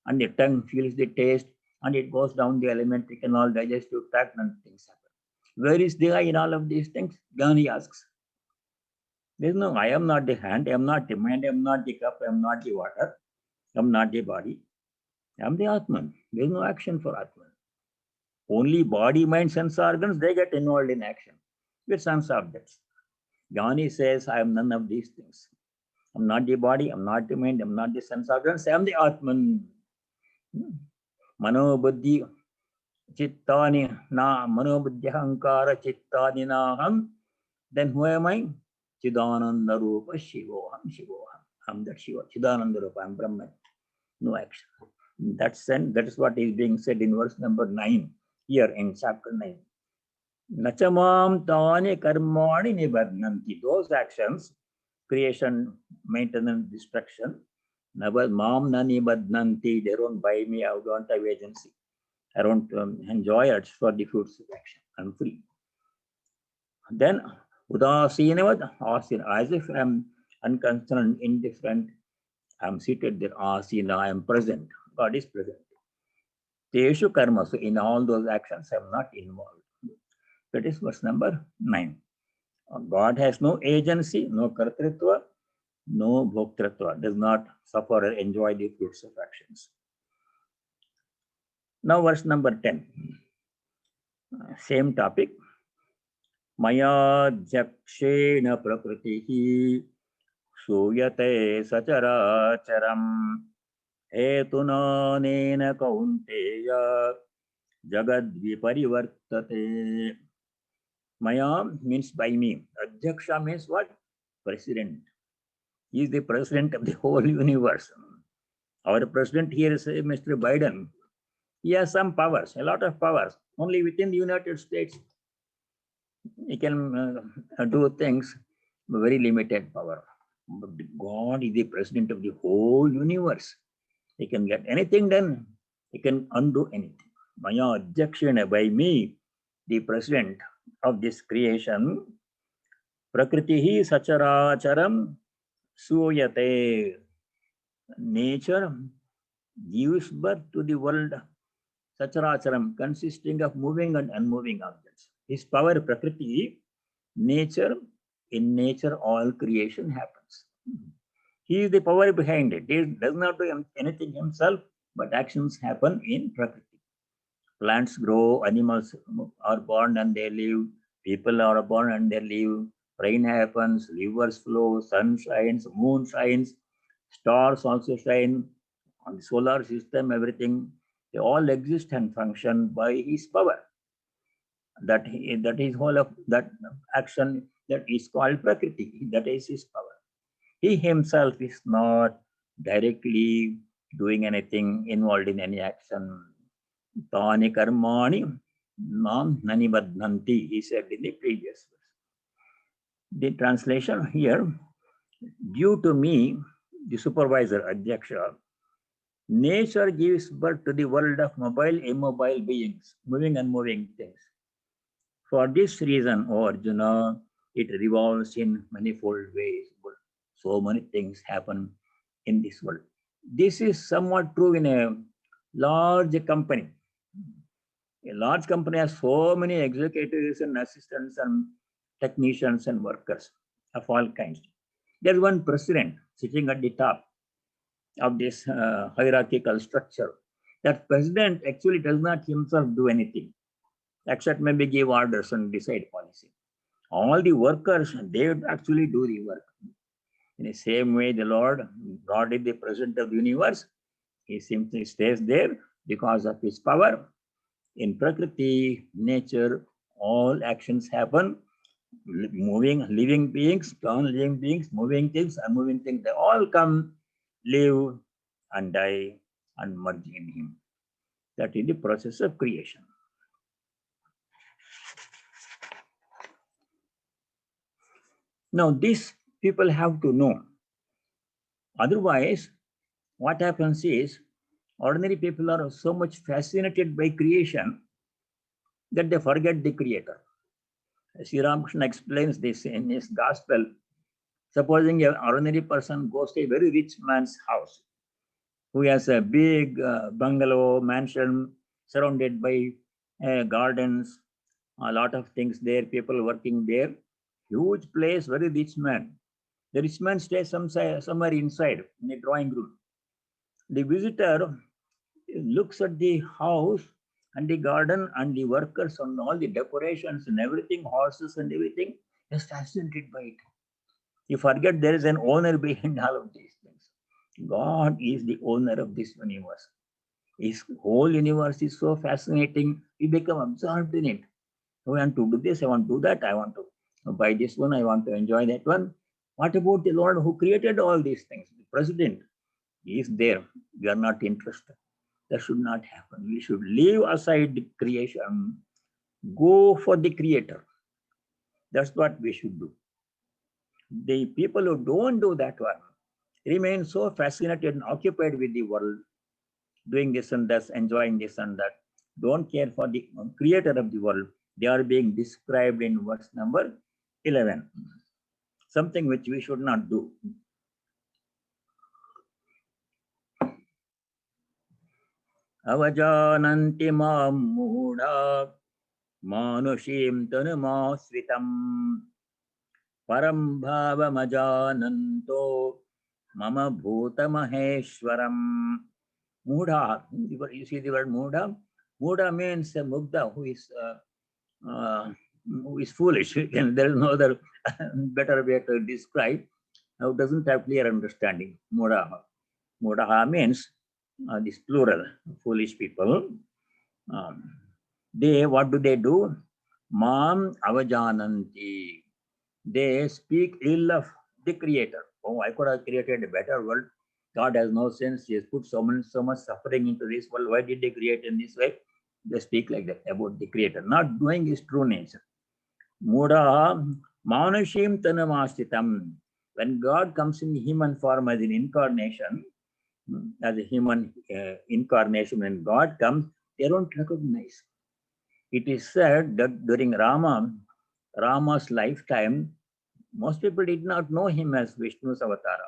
and the tongue feels the taste, and it goes down the alimentary canal, digestive tract, and things happen. Where is the eye in all of these things? Jnani asks. There's no I am not the hand, I am not the mind, I am not the cup, I am not the water, I am not the body. I am the Atman. There is no action for Atman. Only body, mind, sense organs, they get involved in action with sense objects. Jnani says, I am none of these things. I'm not the body, I'm not the mind, I'm not the sense organs, I am the Atman. Mano buddhi chittani na mano buddhi ahankara chittani naham Then who am I? Chidananda Rupa Shivoham Shivoham. I'm that Shiva. Chidananda Rupa. I'm Brahman. No action. In that sense, that is what is being said in verse number 9 here in chapter 9. Nachamam tani karmani nibadnanti. Those actions, creation, maintenance, destruction, mam nani badnanti, they don't buy me, I don't have agency. I don't enjoy it for the fruits of action. I'm free. Then udasinavad asina, as if I'm unconcerned, indifferent, I'm seated there, asina, I am present. God is present. Teshu karma, so in all those actions, I'm not involved. That is verse number 9. God has no agency, no kartritva, no bhoktritva, does not suffer or enjoy the fruits of actions. Now verse number 10. Same topic. Maya jakshena prakritihi suyate sacharacharam hetuna nena kaunteya jagad viparivartate. Maya means by me. Adhyaksha means what? President. He is the president of the whole universe. Our president here is Mr. Biden. He has some powers, a lot of powers. Only within the United States, he can do things, very limited power. But God is the president of the whole universe. He can get anything done. He can undo anything. Maya Adhyakshena, by me, the president of this creation, Prakritihi Sacharacharam Suyate. Nature gives birth to the world, Sacharacharam, consisting of moving and unmoving objects. His power, Prakriti, nature, in nature all creation happens. He is the power behind it. He does not do anything himself, but actions happen in Prakriti. Plants grow, animals are born and they live, people are born and they live, rain happens, rivers flow, sun shines, moon shines, stars also shine, on the solar system, everything, they all exist and function by his power. That is whole of that action that is called Prakriti, that is his power. He himself is not directly doing anything, involved in any action. Tani karmani nam nani badnanti, he said in the previous verse. The translation here, due to me, the supervisor, Adhyaksha, nature gives birth to the world of mobile, immobile beings, moving and moving things. For this reason, O Arjuna, it revolves in manifold ways. So many things happen in this world. This is somewhat true in a large company. A large company has so many executives and assistants and technicians and workers of all kinds. There's one president sitting at the top of this hierarchical structure. That president actually does not himself do anything, except maybe give orders and decide policy. All the workers, they actually do the work. In the same way, the Lord, God is the president of the universe. He simply stays there because of his power. In Prakriti, nature, all actions happen. Moving, living beings, non-living beings, moving things, unmoving things, they all come, live, and die, and merge in him. That is the process of creation. Now, this people have to know. Otherwise, what happens is, ordinary people are so much fascinated by creation that they forget the creator. Sri Ramakrishna explains this in his gospel. Supposing an ordinary person goes to a very rich man's house, who has a big bungalow, mansion, surrounded by gardens, a lot of things there, people working there, huge place, very rich man. The rich man stays somewhere inside in a drawing room. The visitor looks at the house and the garden and the workers and all the decorations and everything, horses and everything, is fascinated by it. You forget there is an owner behind all of these things. God is the owner of this universe. His whole universe is so fascinating, we become absorbed in it. I want to do this, I want to do that, I want to Buy this one, I want to enjoy that one. What about the Lord who created all these things? The president is there. We are not interested. That should not happen. We should leave aside the creation, go for the creator. That's what we should do. The people who don't do that one remain so fascinated and occupied with the world, doing this and that, enjoying this and that, don't care for the creator of the world. They are being described in verse number 11. Something which we should not do. Avajananti mam muda manushim tanumāsritam param bhavamajananto mama bhuta maheshwaram. Mudha, you see the word mudha? Mudha means mugdha, who is foolish. And there is no other better way to describe. Who doesn't have clear understanding. Mudha. Mudha means this plural, foolish people. They, what do? Mam avajananti. They speak ill of the creator. Oh, I could have created a better world. God has no sense. He has put so much suffering into this world. Why did they create in this way? They speak like that about the creator, not knowing his true nature. Muda manushim tanamastitam. When God comes in human form as an incarnation, as a human incarnation, when God comes, they don't recognize. It is said that during Rama's lifetime, most people did not know him as Vishnu's avatar.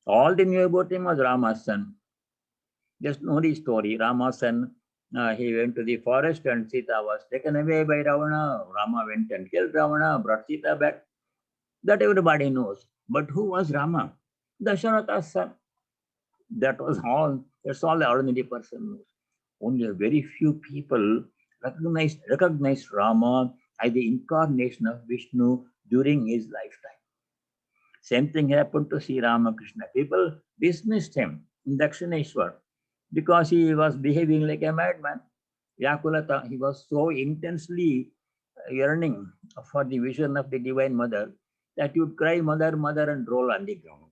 All they knew about him was Rama's son. Just know the story. Rama's son, he went to the forest and Sita was taken away by Ravana. Rama went and killed Ravana, brought Sita back. That everybody knows. But who was Rama? Dasharatha's son. That was all. That's all the ordinary person knows. Only a very few people recognized Rama as the incarnation of Vishnu during his lifetime. Same thing happened to Sri Ramakrishna. People dismissed him in Dakshineshwar because he was behaving like a madman. Vyakulata, he was so intensely yearning for the vision of the Divine Mother that he would cry, Mother, Mother, and roll on the ground.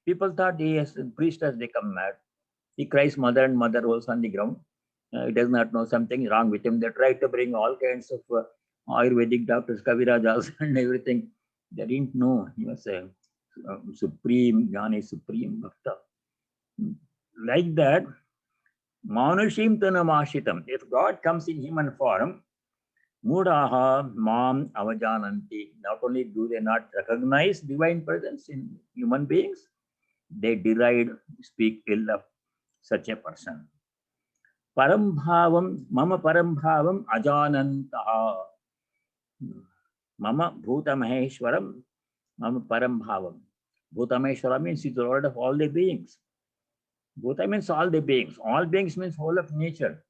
People thought the priest has become mad. He cries, Mother, and Mother rolls on the ground. He does not know something wrong with him. They tried to bring all kinds of Ayurvedic doctors, Kavirajas, and everything. They didn't know he was a supreme Jnani, supreme Bhakta. Like that, Manushim Tanamashitam. If God comes in human form, Mudaha Mam Avajananti. Not only do they not recognize divine presence in human beings, they deride, speak ill of such a person. Parambhavam, Mama Parambhavam Ajanantaha. Mama Bhuta Maheshwaram, Mama Parambhavam. Bhuta Maheshwara means he's the Lord of all the beings. Bhuta means all the beings. All beings means whole of nature,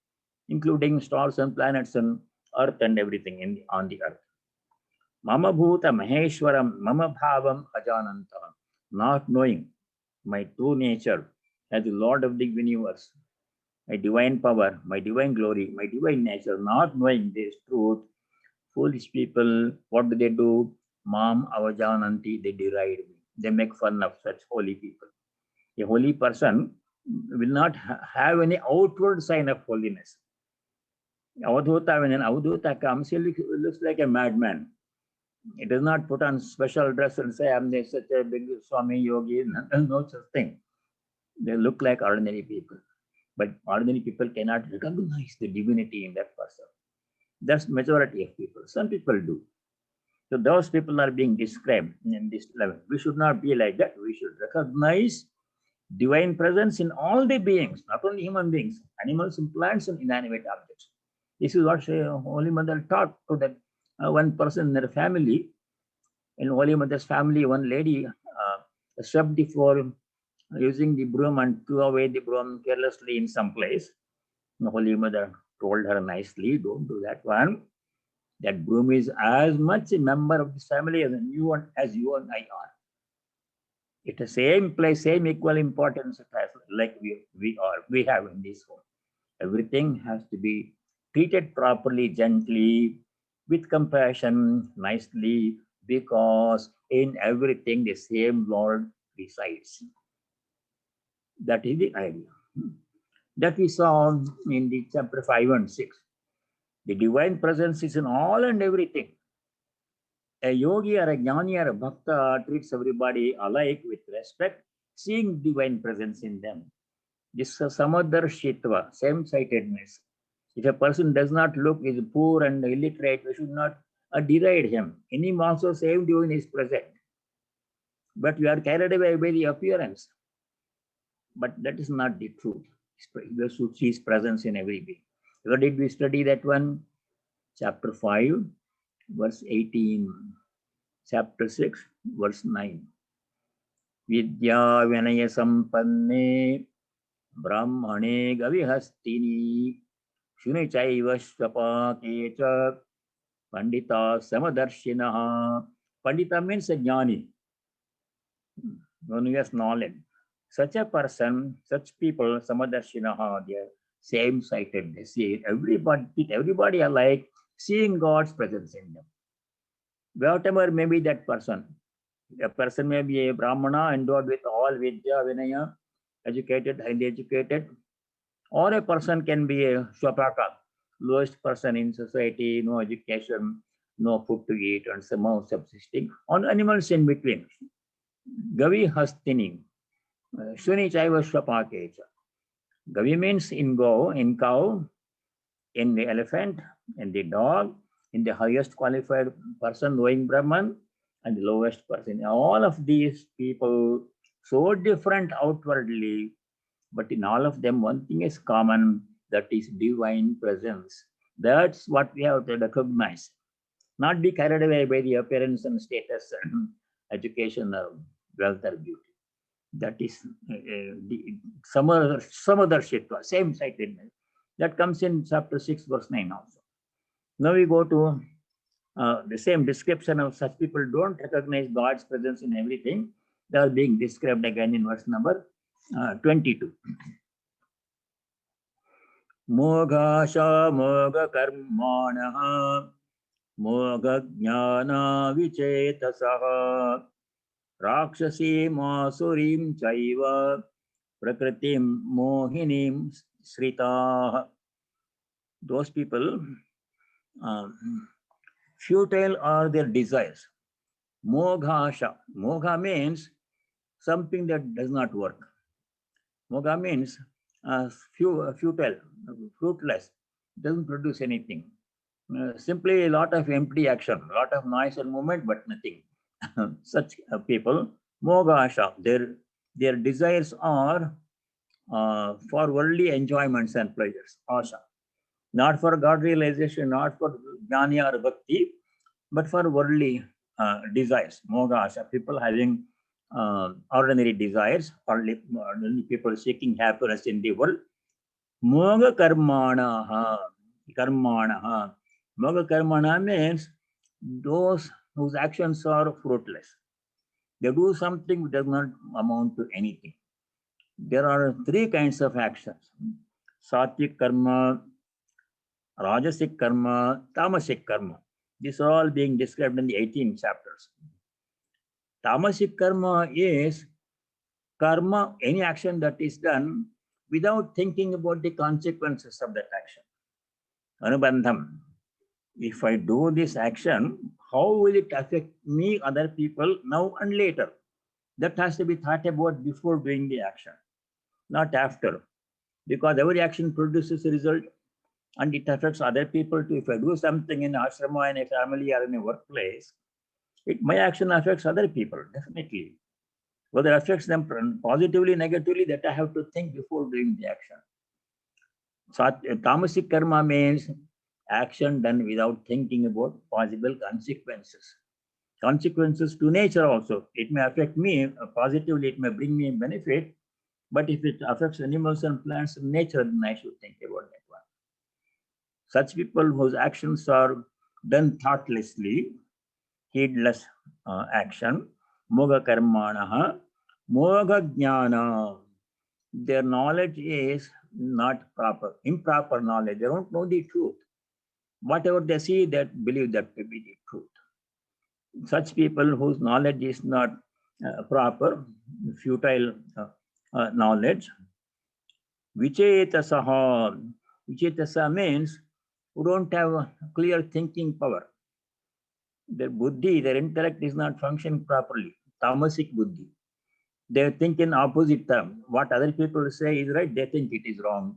including stars and planets and earth and everything on the earth. Mama Bhuta Maheshwaram, Mama Bhavam Ajanantaha. Not knowing my true nature as the Lord of the universe, my divine power, my divine glory, my divine nature, not knowing this truth, foolish people, what do? Mam Avajananti, they deride me. They make fun of such holy people. A holy person will not have any outward sign of holiness. Avadhuta, when an Avadhuta comes, he looks like a madman. He does not put on special dress and say, I'm such a big Swami Yogi. No such thing. They look like ordinary people. But ordinary people cannot recognize the divinity in that person. That's majority of people. Some people do. So those people are being described in this level. We should not be like that. We should recognize divine presence in all the beings, not only human beings, animals and plants and inanimate objects. This is what Holy Mother taught to that one person in their family. In Holy Mother's family, one lady swept the floor using the broom and threw away the broom carelessly in some place. The Holy Mother told her nicely, don't do that one. That broom is as much a member of this family as you and I are. It has same place, same equal importance as like we have in this home. Everything has to be treated properly, gently, with compassion nicely, because in everything the same Lord resides. That is the idea. That we saw in the chapter 5 and 6. The divine presence is in all and everything. A yogi or a jnani or a bhakta treats everybody alike with respect, seeing divine presence in them. This samadarshitva, same-sightedness. If a person does not look, is poor and illiterate, we should not deride him. In him also same divine is present. But we are carried away by the appearance. But that is not the truth. We should see his presence in every way. Where did we study that one? Chapter 5, verse 18. Chapter 6, verse 9. Vidya Vinaya Sampanne Brahmane Gavihastini Shuni Chaiva Swapake Cha Pandita Samadarshinaha. Pandita means a jnani, one who has knowledge. Such a person, such people, Samadarshinaha, they are same-sighted. They see everybody alike, seeing God's presence in them. Whatever may be that person. A person may be a Brahmana endowed with all Vidya, Vinaya, educated, highly educated, or a person can be a Swapaka, lowest person in society, no education, no food to eat, and somehow subsisting on animals in between. Gavi Hastini, Shuni Chaiva Swapakecha. Gavi means in cow, in the elephant, in the dog, in the highest qualified person knowing Brahman, and the lowest person. All of these people, so different outwardly, but in all of them, one thing is common, that is divine presence. That's what we have to recognize. Not be carried away by the appearance and status and education or wealth or beauty. That is the Samadarshitva, same-sightedness. That comes in chapter 6, verse 9 also. Now we go to the same description of such people don't recognize God's presence in everything. They are being described again in verse number 22. Moghasha Mogha Karmanaha Mogha Jnana Vichetasaha Rakshasi Masurim Chaiva Prakritim Mohinim Sritaha. Those people, futile are their desires. Moghasha. Mogha means something that does not work. Mogha means futile, fruitless, doesn't produce anything. Simply a lot of empty action, a lot of noise and movement, but nothing. Such people, Moghasha, their desires are for worldly enjoyments and pleasures, asha. Not for God realization, not for jnana or bhakti, but for worldly desires, moghasha. People having ordinary desires, ordinary people seeking happiness in the world. Mogha karmana. Mogha karmana means those whose actions are fruitless. They do something which does not amount to anything. There are three kinds of actions: sattvic karma, rajasic karma, tamasic karma. These are all being described in the 18 chapters. Tamasic karma is karma, any action that is done without thinking about the consequences of that action. Anubandham. If I do this action, how will it affect me, other people, now and later? That has to be thought about before doing the action, not after. Because every action produces a result and it affects other people too. If I do something in ashrama, in a family, or in a workplace, my action affects other people, definitely. Whether it affects them positively, negatively, that I have to think before doing the action. So, tamasic karma means action done without thinking about possible consequences. Consequences to nature also. It may affect me positively, it may bring me benefit, but if it affects animals and plants and nature, then I should think about that one. Such people whose actions are done thoughtlessly, heedless action, mogha karmanaha, mogha jnana. Their knowledge is not proper, improper knowledge. They don't know the truth. Whatever they see, that believe that to be the truth. Such people whose knowledge is not proper, futile knowledge, Vichetasaha. Vichetasa means who don't have a clear thinking power. Their buddhi, their intellect is not functioning properly. Tamasic buddhi. They think in opposite term. What other people say is right, they think it is wrong.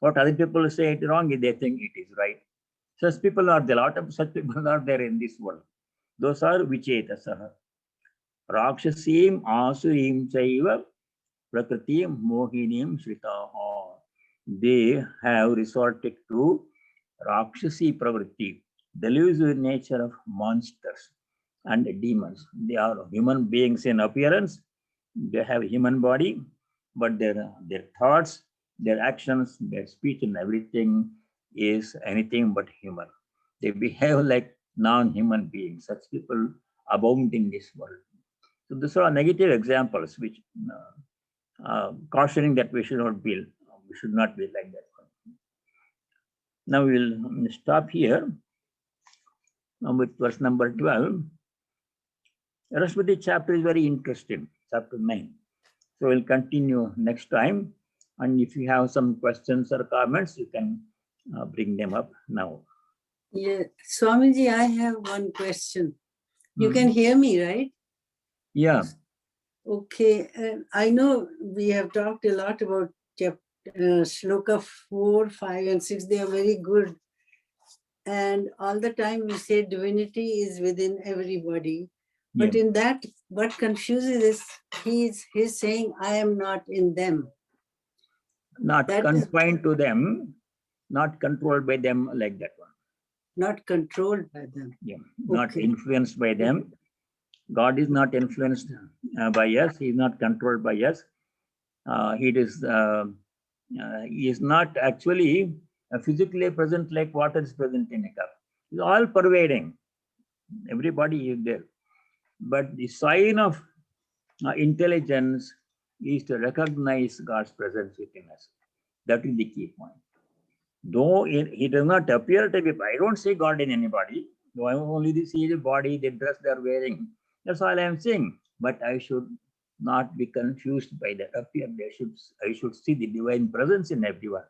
What other people say is wrong, they think it is right. Such people are there. A lot of such people are there in this world. Those are Vichetasaha. Rakshasim Asurim Chaiva Prakritim Mohinim Shritaha. They have resorted to Rakshasi Pravritti, delusive nature of monsters and demons. They are human beings in appearance. They have human body, but their thoughts, their actions, their speech and everything is anything but human. They behave like non-human beings. Such people abound in this world. So these are negative examples which cautioning that we should not be like that. Now we'll stop here. Now with verse number 12. The rest of the chapter is very interesting, chapter 9. So we'll continue next time. And if you have some questions or comments, you can bring them up now. Yeah, Swamiji, I have one question. You can hear me, right? Yeah. Okay, I know we have talked a lot about Shloka 4, 5, and 6. They are very good. And all the time we say divinity is within everybody. But in that, what confuses is he's saying, I am not in them. Not that confined to them, not controlled by them like that one. Not controlled by them. Yeah, not influenced by them. God is not influenced by us. He is not controlled by us. He is not actually physically present like water is present in a cup. It's all pervading. Everybody is there. But the sign of intelligence is to recognize God's presence within us. That is the key point. Though he does not appear to be, I don't see God in anybody. Though I only see the body, the dress they are wearing. That's all I am saying. But I should not be confused by that appear. I should see the divine presence in everyone.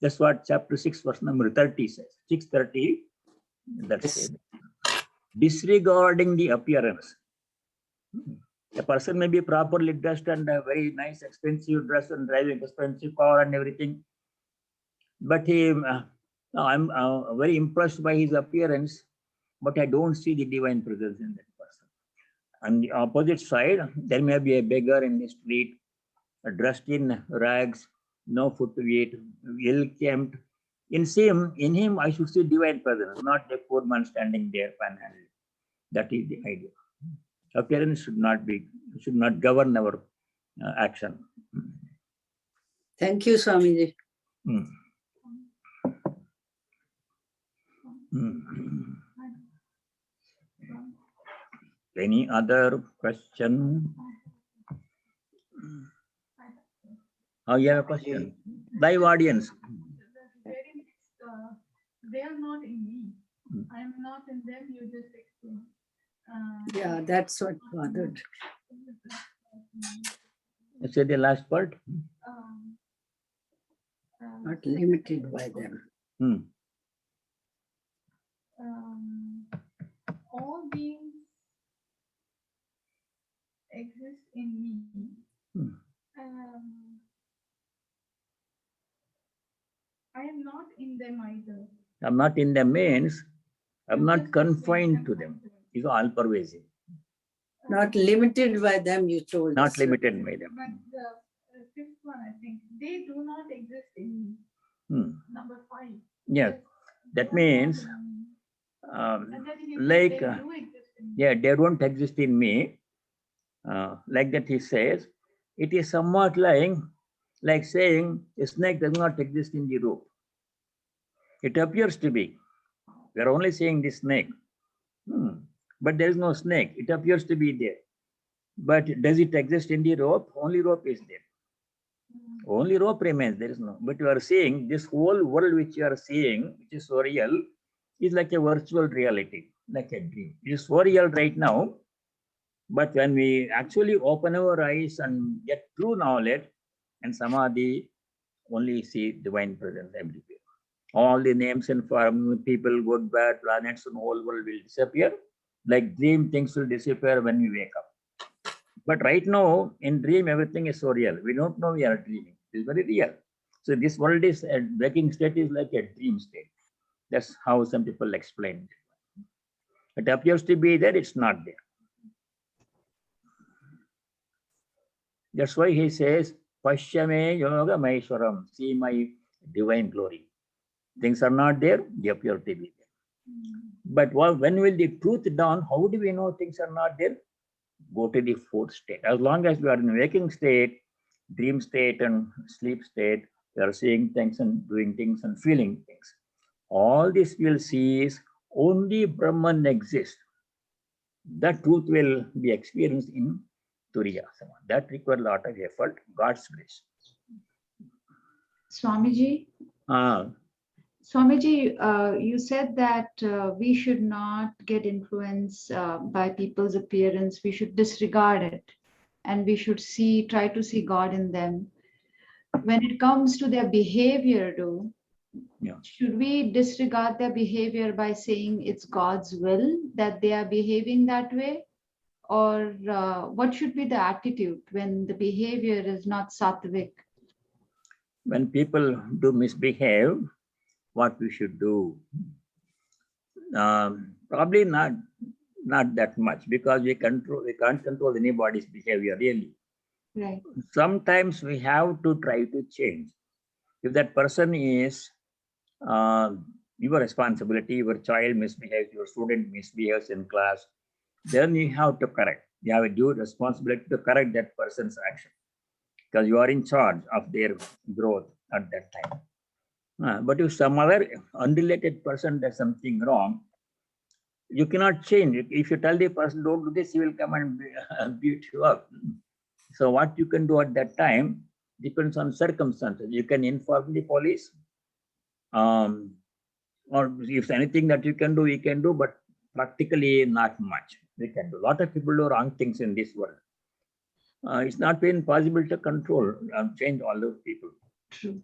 That's what chapter 6, verse number 30 says. 6:30. That's it. Disregarding the appearance. A person may be properly dressed and a very nice, expensive dress and driving expensive car and everything. But I'm very impressed by his appearance, but I don't see the divine presence in that person. On the opposite side, there may be a beggar in the street, dressed in rags, no food to eat, ill-kempt. In him, I should see divine presence, not a poor man standing there panhandling. That is the idea. Appearance should not govern our action. Thank you, Swamiji. Any other question? Oh, you have a question? Live audience. They are not in me. I am not in them. You just explain. Yeah, that's what bothered. Say the last part. Not limited by them. All beings exist in me. I am not in them either. I'm not in them means I'm not confined to them. It's all pervasive. Not limited by them, you told Not us. limited by them. But the fifth one, I think, they do not exist in me. Number 5. Yes, that means like they don't exist in me. Like that he says, it is somewhat like saying a snake does not exist in the rope. It appears to be. We are only saying the snake. But there is no snake. It appears to be there. But does it exist in the rope? Only rope is there. Only rope remains. There is no. But you are seeing this whole world which you are seeing, which is so real, is like a virtual reality, like a dream. It is so real right now, but when we actually open our eyes and get true knowledge and samadhi, only see divine presence everywhere. All the names and form, people, good, bad, planets, and whole world will disappear. Like dream, things will disappear when we wake up. But right now, in dream, everything is so real. We don't know we are dreaming. It's very real. So this world is a waking state is like a dream state. That's how some people explain it. It appears to be there, it's not there. That's why he says, Pashyame Yoga Maheshwaram, see my divine glory. Things are not there, they appear to be there. But when will the truth dawn? How do we know things are not there? Go to the fourth state. As long as we are in waking state, dream state and sleep state, we are seeing things and doing things and feeling things. All this we'll see is only Brahman exists. That truth will be experienced in Turiya. That requires a lot of effort, God's grace. Swamiji, Swamiji, you said that we should not get influenced by people's appearance. We should disregard it, and we should try to see God in them. When it comes to their behavior, though, should we disregard their behavior by saying it's God's will that they are behaving that way? Or what should be the attitude when the behavior is not sattvic? When people do misbehave, what we should do? Probably not that much, because we can't control anybody's behavior really. Right. Sometimes we have to try to change. If that person is your responsibility, your child misbehaves, your student misbehaves in class, then you have to correct. You have a due responsibility to correct that person's action, because you are in charge of their growth at that time. But if some other unrelated person does something wrong, you cannot change. If you tell the person don't do this, he will come and beat you up. So what you can do at that time depends on circumstances. You can inform the police, or if anything that you can do, but practically not much we can do. A lot of people do wrong things in this world. It's not been possible to control and change all those people. True.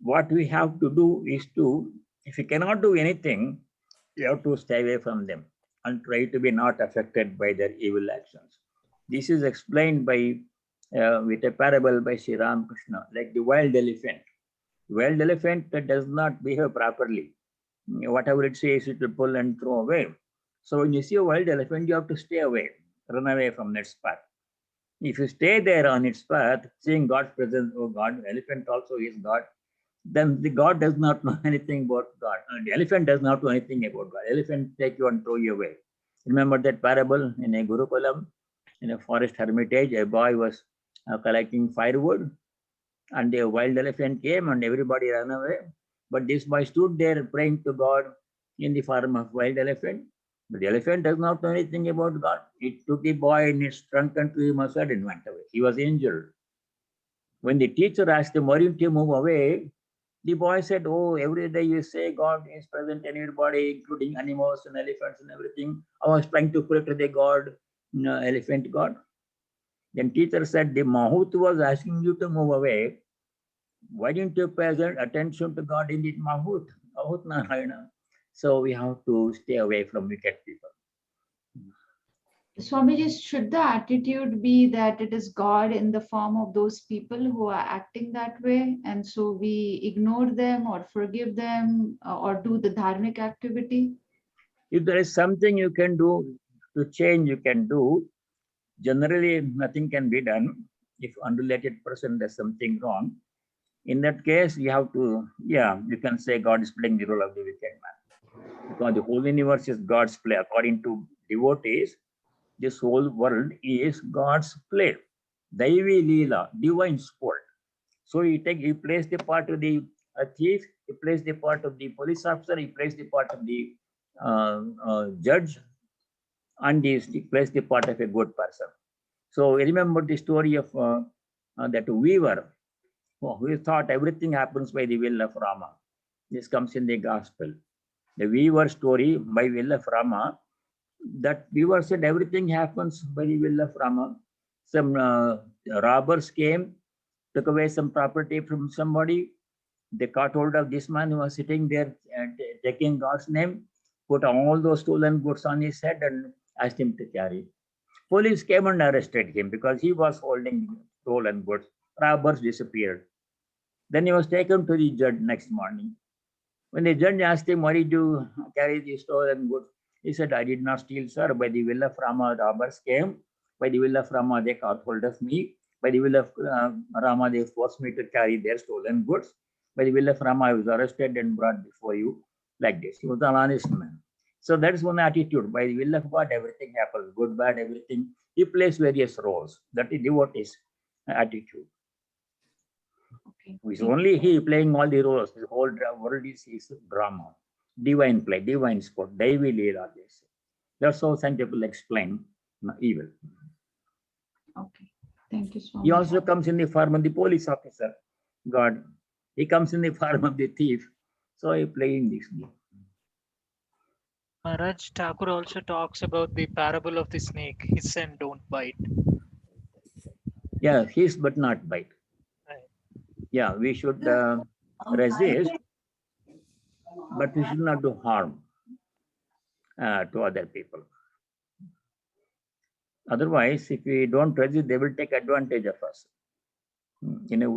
What we have to do is if you cannot do anything, you have to stay away from them and try to be not affected by their evil actions. This is explained by with a parable by Sri Ramakrishna, like the wild elephant. Wild elephant that does not behave properly. Whatever it says, it will pull and throw away. So when you see a wild elephant, you have to stay away, run away from its path. If you stay there on its path, seeing God's presence, oh God, elephant also is God, then the God does not know anything about God. The elephant does not know anything about God. Elephant take you and throw you away. Remember that parable in a Gurukulam, in a forest hermitage, a boy was collecting firewood, and a wild elephant came and everybody ran away. But this boy stood there praying to God in the form of wild elephant. But the elephant does not know anything about God. It took the boy in its trunk and threw him aside and went away. He was injured. When the teacher asked him, why didn't you move away? The boy said, oh, every day you say God is present in everybody, including animals and elephants and everything. I was trying to pray to the God, elephant God. Then teacher said, the Mahout was asking you to move away. Why didn't you pay attention to God in the Mahout? Mahout Narayana. So we have to stay away from wicked people. Swamiji, should the attitude be that it is God in the form of those people who are acting that way, and so we ignore them or forgive them or do the dharmic activity? If there is something you can do to change, you can do. Generally, nothing can be done if unrelated person does something wrong. In that case, you have to, you can say God is playing the role of the wicked man. Because the whole universe is God's play. According to devotees, this whole world is God's play. Daivi Leela, divine sport. So he plays the part of the thief, he plays the part of the police officer, he plays the part of the judge, and he plays the part of a good person. So remember the story of that weaver who thought everything happens by the will of Rama. This comes in the gospel. The weaver story by Will of Rama, that weaver said everything happens by the will of Rama. Some robbers came, took away some property from somebody. They caught hold of this man who was sitting there and taking God's name, put all those stolen goods on his head and asked him to carry. Police came and arrested him because he was holding stolen goods. Robbers disappeared. Then he was taken to the judge next morning. When the judge asked him, why did you carry the stolen goods? He said, I did not steal, sir. By the will of Rama, robbers came. By the will of Rama, they caught hold of me. By the will of Rama, they forced me to carry their stolen goods. By the will of Rama, I was arrested and brought before you like this. He was an honest man. So that is one attitude. By the will of God, everything happens. Good, bad, everything. He plays various roles. That is devotee's attitude. Okay. It's only he playing all the roles. The whole world is his drama. Divine play, divine sport, Devi Leela. That's how some people explain evil. Okay. Thank you so He much. also comes in the form of the police officer, God. He comes in the form of the thief. So he playing this game. Maharaj, Thakur also talks about the parable of the snake, hiss and don't bite. Yeah, hiss but not bite. Right. Yeah, we should resist, but we should not do harm to other people. Otherwise, if we don't resist, they will take advantage of us.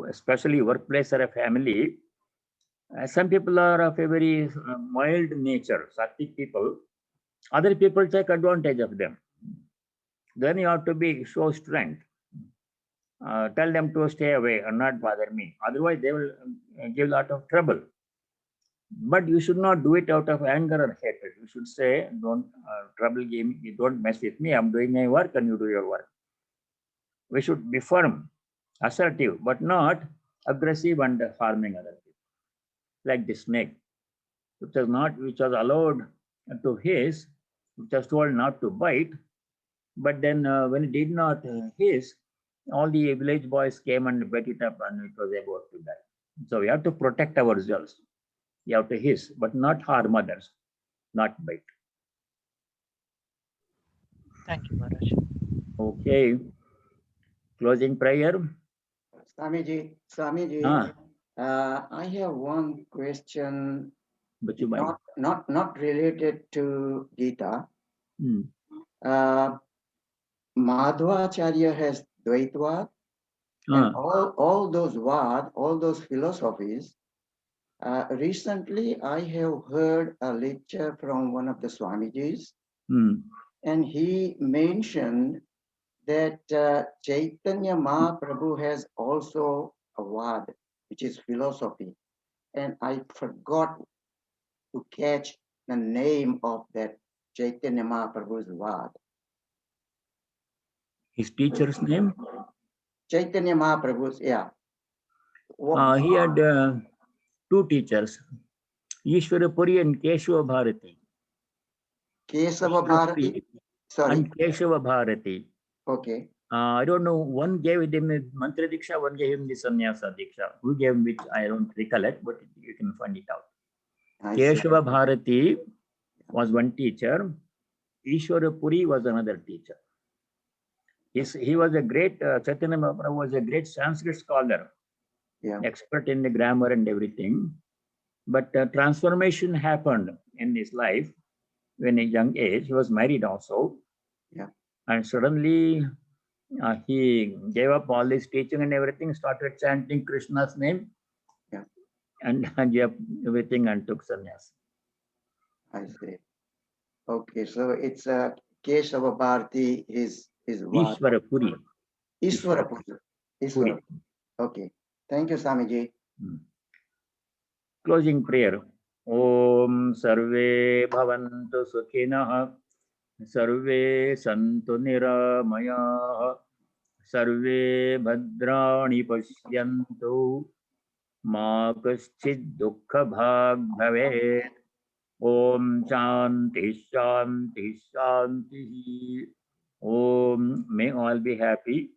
Especially workplace or a family, some people are of a very mild nature, sattvic people. Other people take advantage of them. Then you have to show strength. Tell them to stay away and not bother me. Otherwise, they will give a lot of trouble. But you should not do it out of anger or hatred. You should say, don't trouble me, you don't mess with me. I'm doing my work and you do your work. We should be firm, assertive, but not aggressive and harming other people. Like the snake, which was allowed to hiss, which was told not to bite. But then when it did not hiss, all the village boys came and beat it up and it was about to die. So we have to protect ourselves. You have to hiss, but not harm others, not bite. Thank you, Maharaj. Okay. Closing prayer. Swamiji, I have one question, Bachubai. not related to Gita. Hmm. Madhvacharya has Dvaitvad, and all those Vad, all those philosophies. Recently, I have heard a lecture from one of the Swamijis, and he mentioned that Chaitanya Mahaprabhu has also a Vad, which is philosophy. And I forgot to catch the name of that Chaitanya Mahaprabhu's Vad. His teacher's name? Chaitanya Mahaprabhu's, yeah. He had two teachers, Ishwara Puri and Keshava Bharati. Kesava Bharati? Sorry. And Keshava Bharati. Okay. I don't know, one gave him the Mantra Diksha, one gave him the Sannyasa Diksha. Who gave him which I don't recollect, but you can find it out. Keshava Bharati was one teacher. Ishwara Puri was another teacher. He was a great, Chaitanya Mahaprabhu was a great Sanskrit scholar, expert in the grammar and everything. But transformation happened in his life when a young age. He was married also. And suddenly he gave up all his teaching and everything, started chanting Krishna's name, and gave up everything and took sannyas. I see. Okay, so it's Keshava Bharati is what? Ishwara Puri. Ishwara Puri. Okay. Thank you, Swamiji. Closing prayer. Om Sarve Bhavantu Sukhinah. Sarve Santu Niramayah. Sarve Bhadrani Pashyantu. Ma Kaschid Dukkha Bhag Bhavet. Om Shanti Shanti Shanti. Om, may all be happy.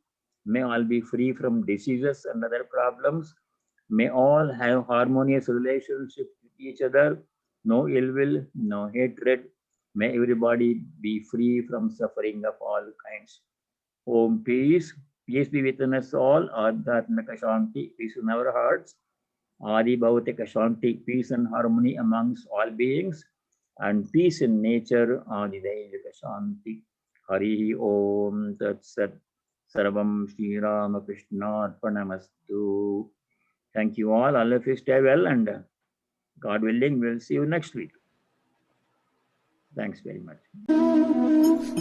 May all be free from diseases and other problems. May all have harmonious relationships with each other. no ill will, no hatred. May everybody be free from suffering of all kinds. Om peace, peace be within us all. Adhyatmika Shanti, peace in our hearts. Adi Bhautika Shanti, peace and harmony amongst all beings. And peace in nature. Adi Daivika Shanti. Hari Om Tat Sat. Sarvam Shri Rama Krishna Arpanamastu. Thank you all. All of you stay well, and God willing, we'll see you next week. Thanks very much.